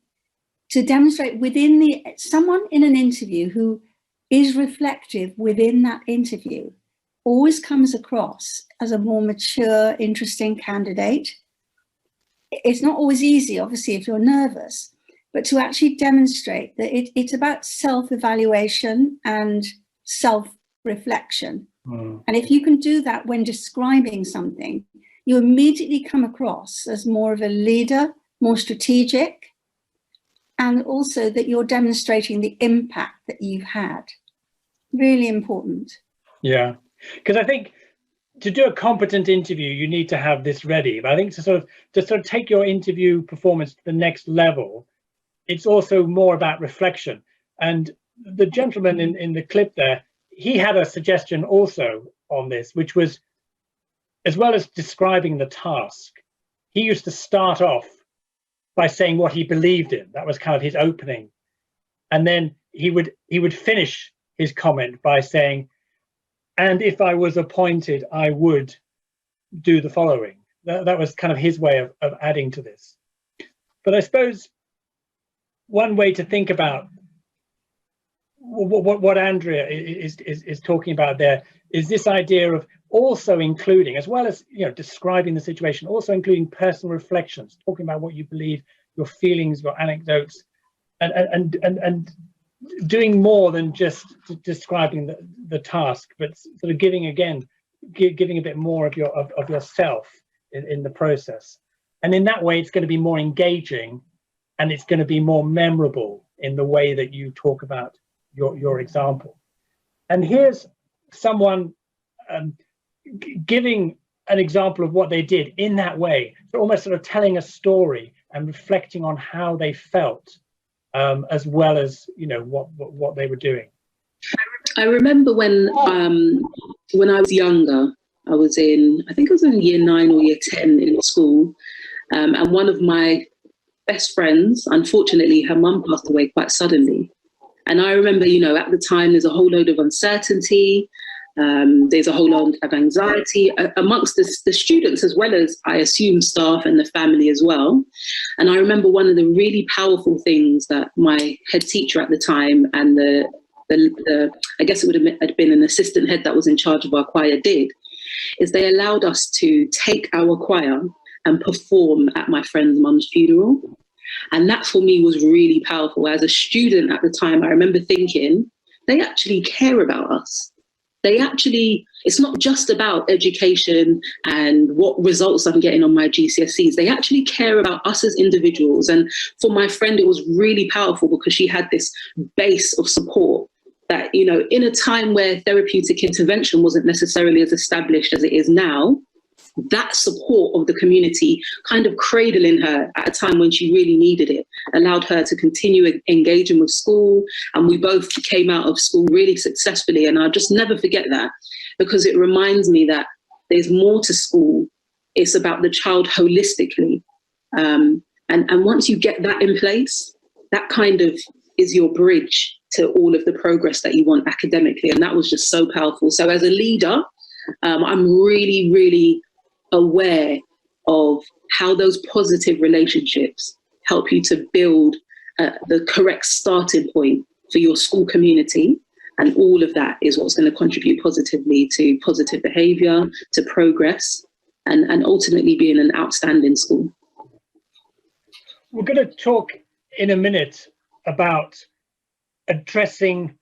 to demonstrate within someone in an interview who is reflective within that interview always comes across as a more mature, interesting candidate. It's not always easy, obviously, if you're nervous, but to actually demonstrate that it's about self-evaluation and self-reflection. And if you can do that when describing something, you immediately come across as more of a leader, more strategic, and also that you're demonstrating the impact that you've had. Really important. Yeah, because I think to do a competent interview, you need to have this ready. But I think to sort of take your interview performance to the next level, it's also more about reflection. And the gentleman in the clip there, he had a suggestion also on this, which was, as well as describing the task, he used to start off by saying what he believed in. That was kind of his opening. And then he would finish his comment by saying, and if I was appointed, I would do the following. That was kind of his way of adding to this. But I suppose one way to think about what Andrea is talking about there is this idea of also including, as well as describing the situation, also including personal reflections, talking about what you believe, your feelings, your anecdotes, and doing more than just describing the task, but sort of giving a bit more of yourself in the process. And in that way, it's going to be more engaging, and it's going to be more memorable in the way that you talk about your example. And here's someone giving an example of what they did in that way, so almost sort of telling a story and reflecting on how they felt, as well as what they were doing. I remember when I was younger, I think I was in year 9 or year 10 in school, and one of my best friends, unfortunately, her mum passed away quite suddenly. And I remember, at the time, there's a whole load of uncertainty. There's a whole lot of anxiety amongst the students, as well as, I assume, staff and the family as well. And I remember one of the really powerful things that my head teacher at the time and I guess it would have been an assistant head that was in charge of our choir did, is they allowed us to take our choir and perform at my friend's mum's funeral. And that for me was really powerful. As a student at the time, I remember thinking, they actually care about us. It's not just about education and what results I'm getting on my GCSEs. They actually care about us as individuals. And for my friend, it was really powerful because she had this base of support that, in a time where therapeutic intervention wasn't necessarily as established as it is now, that support of the community kind of cradling her at a time when she really needed it allowed her to continue engaging with school. And we both came out of school really successfully. And I'll just never forget that, because it reminds me that there's more to school. It's about the child holistically. And once you get that in place, that kind of is your bridge to all of the progress that you want academically. And that was just so powerful. So as a leader, I'm really, really aware of how those positive relationships help you to build the correct starting point for your school community. And all of that is what's going to contribute positively to positive behaviour, to progress, and ultimately being an outstanding school. We're going to talk in a minute about addressing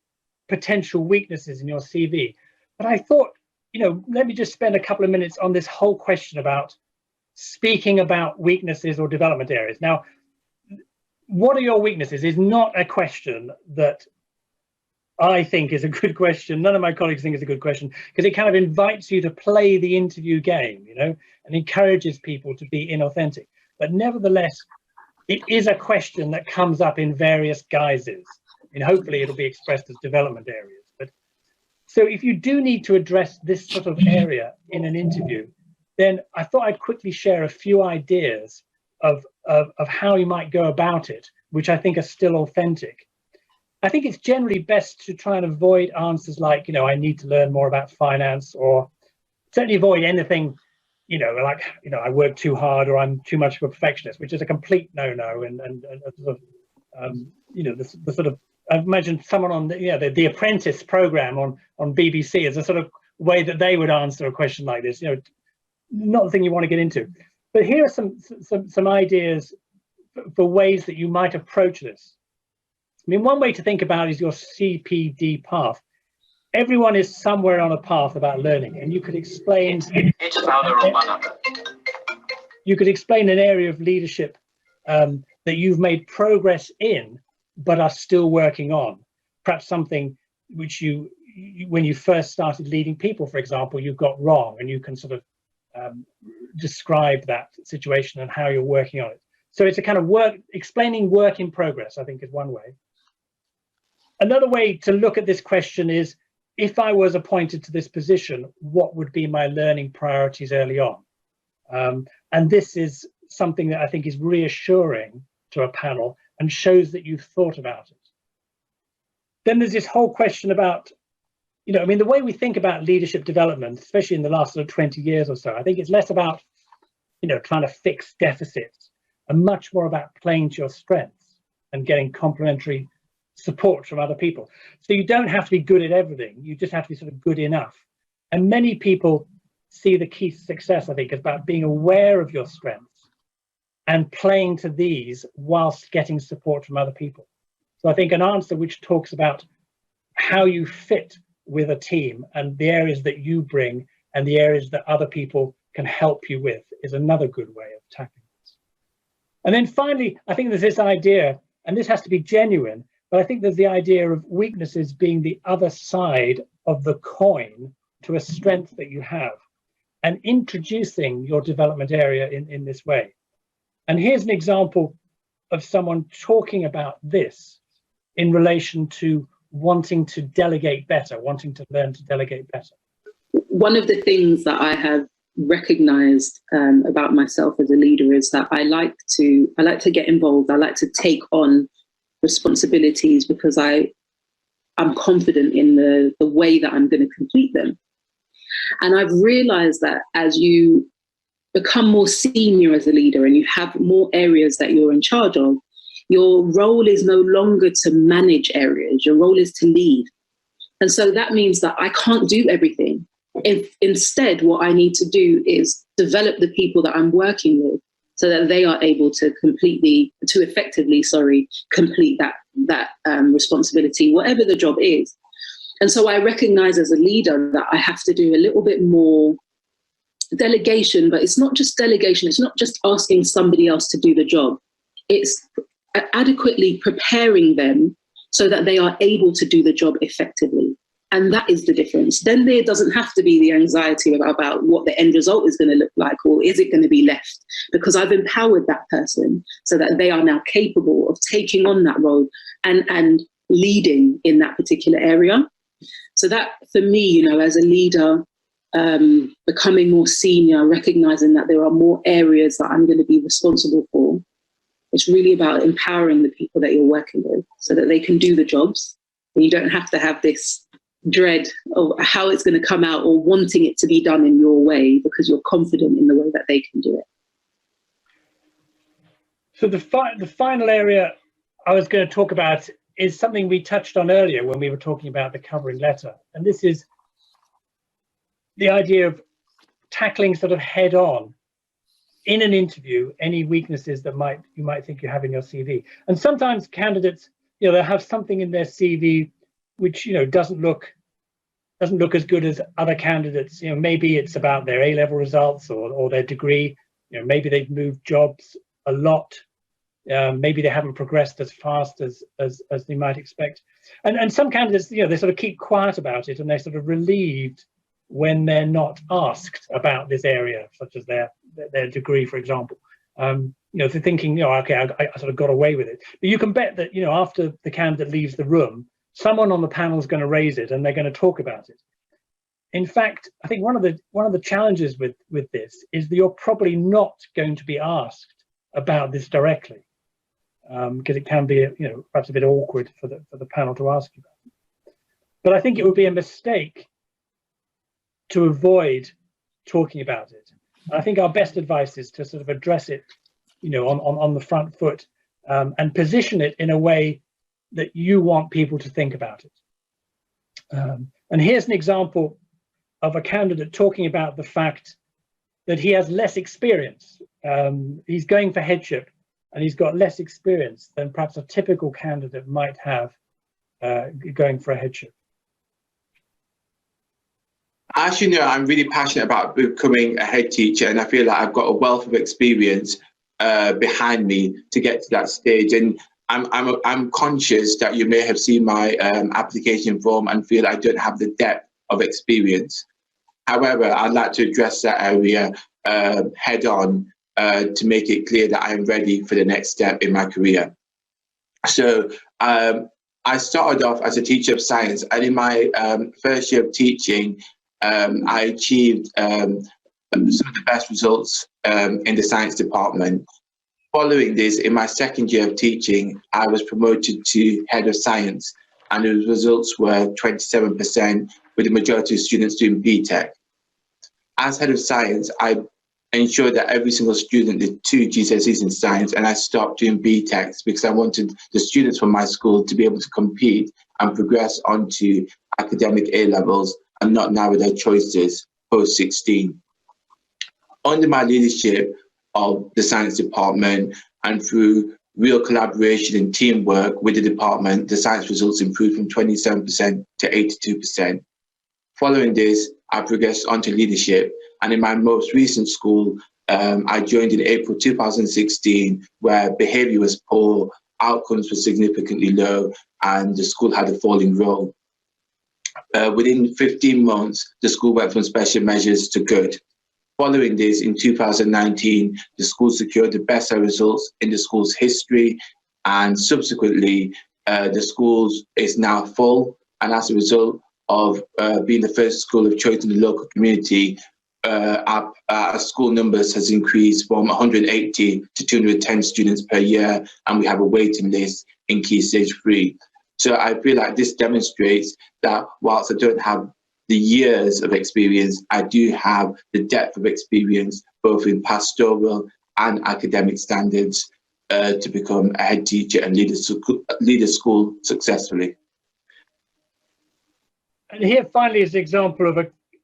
potential weaknesses in your CV. But I thought, let me just spend a couple of minutes on this whole question about speaking about weaknesses or development areas. Now, what are your weaknesses is not a question that I think is a good question. None of my colleagues think it's a good question, because it kind of invites you to play the interview game, and encourages people to be inauthentic. But nevertheless, it is a question that comes up in various guises. And hopefully it'll be expressed as development areas. But so if you do need to address this sort of area in an interview, then I thought I'd quickly share a few ideas of how you might go about it, which I think are still authentic. I think it's generally best to try and avoid answers like, I need to learn more about finance, or certainly avoid anything, like, I work too hard, or I'm too much of a perfectionist, which is a complete no-no. And sort of, the sort of, I've imagined someone on the Apprentice program on BBC as a sort of way that they would answer a question like this. Not the thing you want to get into. But here are some ideas for ways that you might approach this. I mean, one way to think about it is your CPD path. Everyone is somewhere on a path about learning, and you could explain. You could explain an area of leadership that you've made progress in, but are still working on. Perhaps something which when you first started leading people, for example, you got wrong, and you can sort of describe that situation and how you're working on it. So it's a kind of explaining work in progress, I think, is one way. Another way to look at this question is, if I was appointed to this position, what would be my learning priorities early on? And this is something that I think is reassuring to a panel and shows that you've thought about it. Then there's this whole question about, you know, I mean, the way we think about leadership development, especially in the last sort of 20 years or so, I think it's less about, you know, trying to fix deficits and much more about playing to your strengths and getting complementary support from other people. So you don't have to be good at everything. You just have to be sort of good enough. And many people see the key to success, I think, is about being aware of your strengths and playing to these whilst getting support from other people. So I think an answer which talks about how you fit with a team and the areas that you bring and the areas that other people can help you with is another good way of tackling this. And then finally, I think there's this idea, and this has to be genuine, but I think there's the idea of weaknesses being the other side of the coin to a strength that you have, and introducing your development area in this way. And here's an example of someone talking about this in relation to wanting to delegate better, wanting to learn to delegate better. One of the things that I have recognized about myself as a leader is that I like to get involved. I like to take on responsibilities because I'm confident in the way that I'm going to complete them. And I've realized that as you become more senior as a leader and you have more areas that you're in charge of, your role is no longer to manage areas, your role is to lead. And so that means that I can't do everything. If instead, what I need to do is develop the people that I'm working with so that they are able to effectively complete that responsibility, whatever the job is. And so I recognize as a leader that I have to do a little bit more delegation, but it's not just delegation. It's not just asking somebody else to do the job. It's adequately preparing them so that they are able to do the job effectively. And that is the difference. Then there doesn't have to be the anxiety about what the end result is going to look like, or is it going to be left? Because I've empowered that person so that they are now capable of taking on that role and leading in that particular area. So that, for me, you know, as a leader, becoming more senior, recognizing that there are more areas that I'm going to be responsible for. It's really about empowering the people that you're working with so that they can do the jobs. And you don't have to have this dread of how it's going to come out or wanting it to be done in your way, because you're confident in the way that they can do it. So the final area I was going to talk about is something we touched on earlier when we were talking about the covering letter. And this is the idea of tackling sort of head on in an interview any weaknesses that you might think you have in your CV. And sometimes candidates, you know, they'll have something in their CV which, you know, doesn't look as good as other candidates. You know, maybe it's about their A-level results or their degree. You know, maybe they've moved jobs a lot. Maybe they haven't progressed as fast as they might expect. And some candidates, you know, they sort of keep quiet about it, and they're sort of relieved when they're not asked about this area, such as their degree, for example. You know, they're thinking, you know, okay, I sort of got away with it. But you can bet that, you know, after the candidate leaves the room, someone on the panel is going to raise it and they're going to talk about it. In fact, I think one of the challenges with this is that you're probably not going to be asked about this directly, because it can be, you know, perhaps a bit awkward for the panel to ask you about it. But I think it would be a mistake to avoid talking about it. And I think our best advice is to sort of address it, you know, on the front foot, and position it in a way that you want people to think about it. And here's an example of a candidate talking about the fact that he has less experience. He's going for headship, and he's got less experience than perhaps a typical candidate might have going for a headship. As you know, I'm really passionate about becoming a head teacher, and I feel like I've got a wealth of experience behind me to get to that stage. And I'm conscious that you may have seen my application form and feel I don't have the depth of experience. However, I'd like to address that area head on to make it clear that I am ready for the next step in my career. So I started off as a teacher of science, and in my first year of teaching, I achieved some of the best results in the science department. Following this, in my second year of teaching, I was promoted to head of science, and the results were 27%, with the majority of students doing BTEC. As head of science, I ensured that every single student did 2 GCSEs in science, and I stopped doing BTECs because I wanted the students from my school to be able to compete and progress onto academic A levels and not narrow their choices post 16. Under my leadership of the science department and through real collaboration and teamwork with the department, the science results improved from 27% to 82%. Following this, I progressed onto leadership, and in my most recent school, I joined in April 2016, where behaviour was poor, outcomes were significantly low, and the school had a falling role. Within 15 months, the school went from special measures to good. Following this, in 2019, the school secured the best results in the school's history, and subsequently, the school is now full, and as a result of being the first school of choice in the local community, our school numbers has increased from 180 to 210 students per year, and we have a waiting list in Key Stage 3. So I feel like this demonstrates that whilst I don't have the years of experience, I do have the depth of experience, both in pastoral and academic standards, to become a head teacher and lead a school successfully. And here finally is an example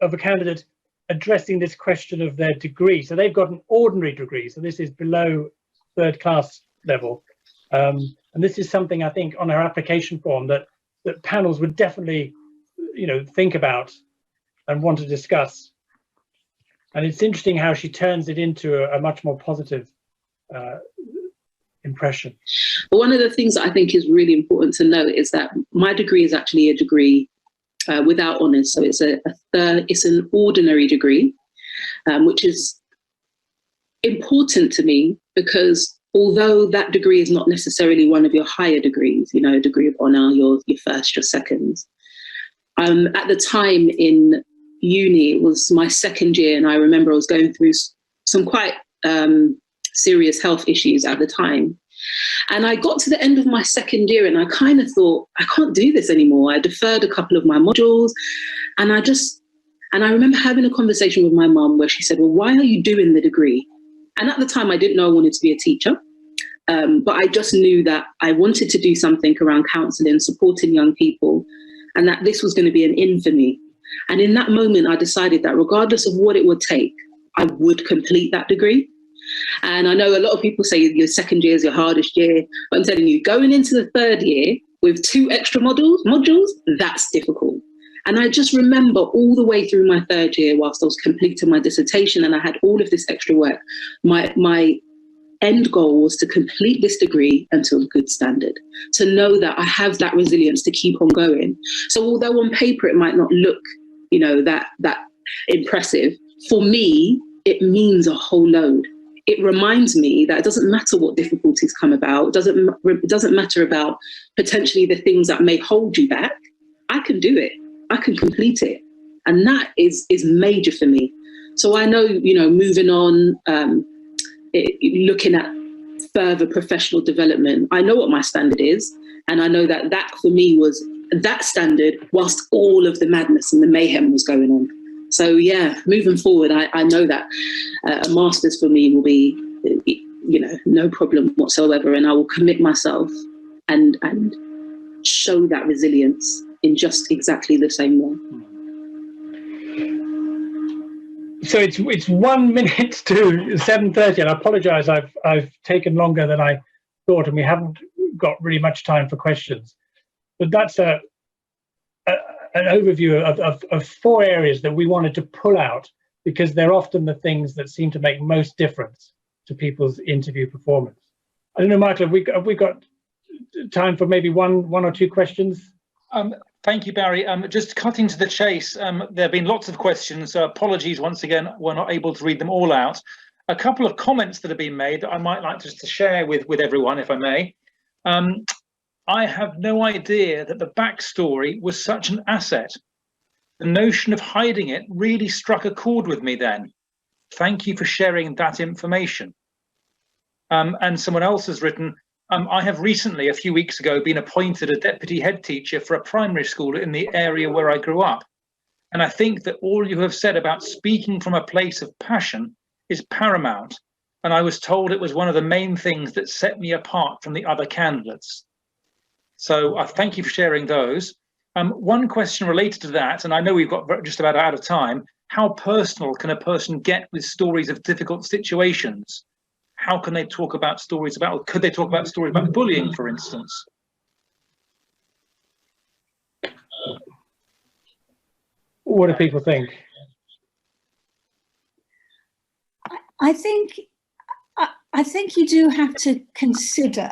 of a candidate addressing this question of their degree. So they've got an ordinary degree, so this is below 3rd class level. And this is something I think on our application form that panels would definitely, think about and want to discuss. And it's interesting how she turns it into a much more positive impression. One of the things that I think is really important to note is that my degree is actually a degree without honours, so it's it's an ordinary degree, which is important to me because although that degree is not necessarily one of your higher degrees, a degree of honour, your first, your second. At the time in uni, it was my 2nd year, and I remember I was going through some quite serious health issues at the time. And I got to the end of my 2nd year and I kind of thought, I can't do this anymore. I deferred a couple of my modules, and I remember having a conversation with my mum where she said, well, why are you doing the degree? And at the time I didn't know I wanted to be a teacher, but I just knew that I wanted to do something around counselling, supporting young people, and that this was going to be an in for me. And in that moment, I decided that regardless of what it would take, I would complete that degree. And I know a lot of people say your 2nd year is your hardest year, but I'm telling you, going into the 3rd year with 2 extra modules, that's difficult. And I just remember all the way through my 3rd year, whilst I was completing my dissertation and I had all of this extra work, my end goal was to complete this degree until a good standard, to know that I have that resilience to keep on going. So although on paper it might not look, that impressive, for me, it means a whole load. It reminds me that it doesn't matter what difficulties come about. It doesn't matter about potentially the things that may hold you back. I can do it. I can complete it. And that is major for me. So I know, moving on, looking at further professional development, I know what my standard is. And I know that for me was that standard whilst all of the madness and the mayhem was going on. So yeah, moving forward, I know that a master's for me will be, no problem whatsoever, and I will commit myself and show that resilience in just exactly the same way. So it's 1 minute to 7:30, and I apologise. I've taken longer than I thought, and we haven't got really much time for questions. But that's an overview of 4 areas that we wanted to pull out because they're often the things that seem to make most difference to people's interview performance. I don't know, Michael, have we got time for maybe one or 2 questions? Thank you, Barry. Just cutting to the chase, there have been lots of questions. So apologies once again, we're not able to read them all out. A couple of comments that have been made that I might like just to share with everyone, if I may. I have no idea that the backstory was such an asset. The notion of hiding it really struck a chord with me then. Thank you for sharing that information. And someone else has written, I have recently, a few weeks ago, been appointed a deputy head teacher for a primary school in the area where I grew up. And I think that all you have said about speaking from a place of passion is paramount. And I was told it was one of the main things that set me apart from the other candidates. So I thank you for sharing those. One question related to that, and I know we've got just about out of time, how personal can a person get with stories of difficult situations? How can they talk about stories about, or could they talk about stories about bullying, for instance? What do people think? I think you do have to consider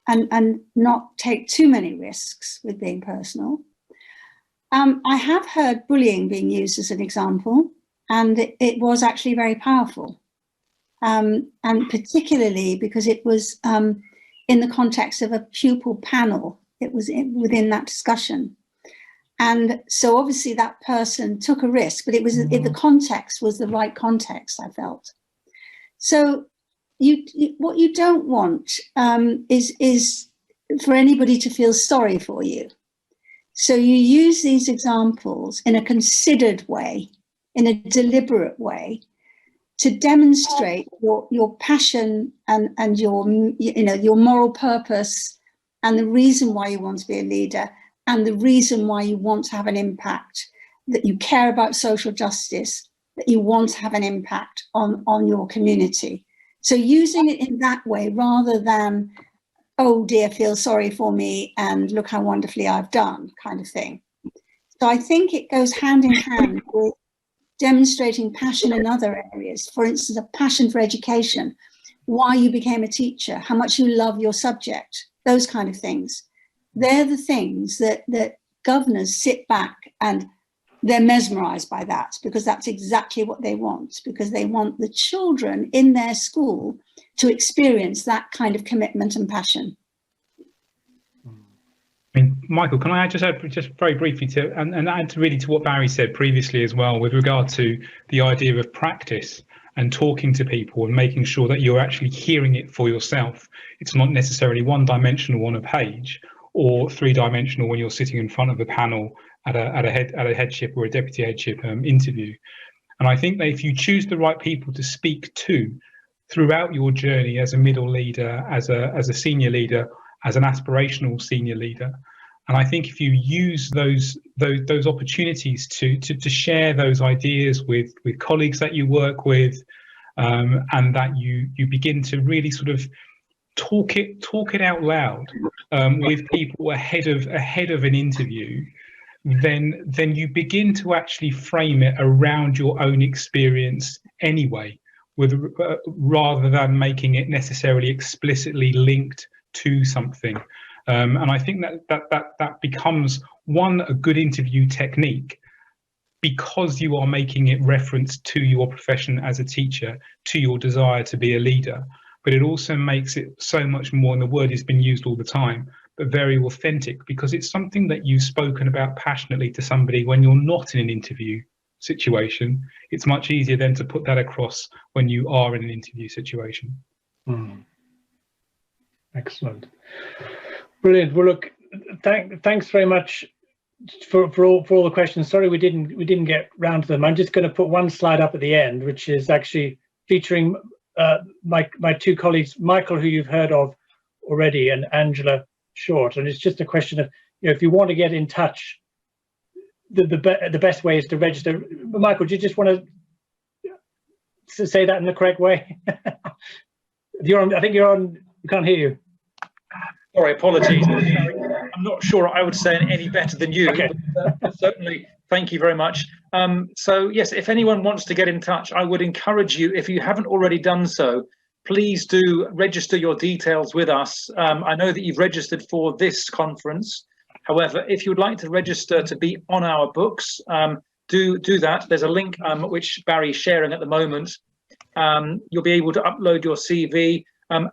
and not take too many risks with being personal. I have heard bullying being used as an example, and it was actually very powerful. And particularly because it was in the context of a pupil panel, it was within that discussion. And so obviously that person took a risk, but it was the context was the right context, I felt. So what you don't want is for anybody to feel sorry for you. So you use these examples in a considered way, in a deliberate way, to demonstrate your passion and your moral purpose and the reason why you want to be a leader and the reason why you want to have an impact, that you care about social justice, that you want to have an impact on your community. So using it in that way rather than, oh dear, feel sorry for me and look how wonderfully I've done kind of thing. So I think it goes hand in hand with demonstrating passion in other areas. For instance, a passion for education, why you became a teacher, how much you love your subject, those kind of things. They're the things that governors sit back and they're mesmerized by that, because that's exactly what they want, because they want the children in their school to experience that kind of commitment and passion. I mean, Michael, can I just add just very briefly to and add really to what Barry said previously as well, with regard to the idea of practice and talking to people and making sure that you're actually hearing it for yourself. It's not necessarily one-dimensional on a page or three-dimensional when you're sitting in front of a panel at a headship or a deputy headship interview. And I think that if you choose the right people to speak to throughout your journey as a middle leader, as a senior leader, as an aspirational senior leader, and I think if you use those opportunities to share those ideas with colleagues that you work with, and that you begin to really sort of talk it out loud with people ahead of an interview, then you begin to actually frame it around your own experience anyway, rather than making it necessarily explicitly linked to something. And I think that becomes a good interview technique, because you are making it reference to your profession as a teacher, to your desire to be a leader. But it also makes it so much more, and the word has been used all the time, but very authentic, because it's something that you've spoken about passionately to somebody when you're not in an interview situation. It's much easier then to put that across when you are in an interview situation. Excellent. Brilliant. Well, look, thanks very much for all the questions. Sorry we didn't get round to them. I'm just going to put one slide up at the end, which is actually featuring my two colleagues, Michael, who you've heard of already, and Angela Short. And it's just a question of, if you want to get in touch, the best way is to register. Michael, do you just want to say that in the correct way? I think you're on. We can't hear you. Sorry, apologies. I'm not sure I would say any better than you. Okay. But certainly, thank you very much. So yes, if anyone wants to get in touch, I would encourage you, if you haven't already done so, please do register your details with us. I know that you've registered for this conference. However, if you would like to register to be on our books, do that. There's a link which Barry's sharing at the moment. You'll be able to upload your CV.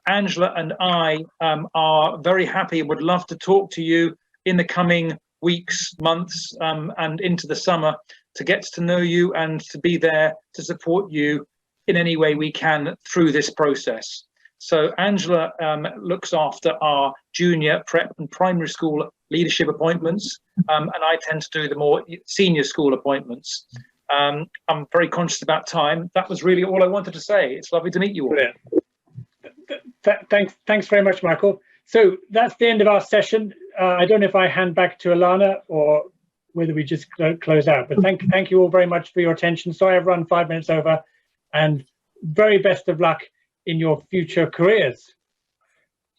Angela and I are very happy and would love to talk to you in the coming weeks, months, and into the summer, to get to know you and to be there to support you in any way we can through this process. So Angela looks after our junior, prep and primary school leadership appointments, and I tend to do the more senior school appointments. I'm very conscious about time. That was really all I wanted to say. It's lovely to meet you all. Thanks very much, Michael. So that's the end of our session. I don't know if I hand back to Alana or whether we just close out, but thank you all very much for your attention. Sorry I've run 5 minutes over, and very best of luck in your future careers.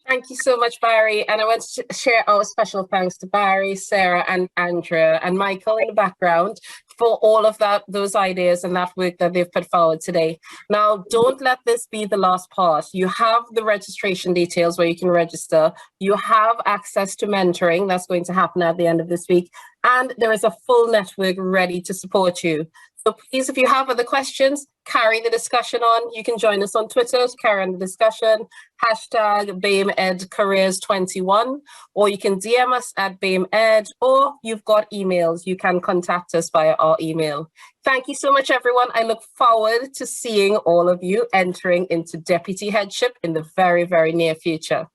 Thank you so much, Barry. And I want to share our special thanks to Barry, Sarah, and Andrea, and Michael in the background for all of those ideas and that work that they've put forward today. Now, don't let this be the last part. You have the registration details where you can register. You have access to mentoring that's going to happen at the end of this week. And there is a full network ready to support you. So please, if you have other questions, carry the discussion on. You can join us on Twitter to carry on the discussion, hashtag BAMEdCareers21, or you can DM us at BAMEd, or you've got emails. You can contact us via our email. Thank you so much, everyone. I look forward to seeing all of you entering into deputy headship in the very, very near future.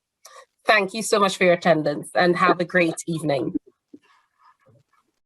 Thank you so much for your attendance and have a great evening.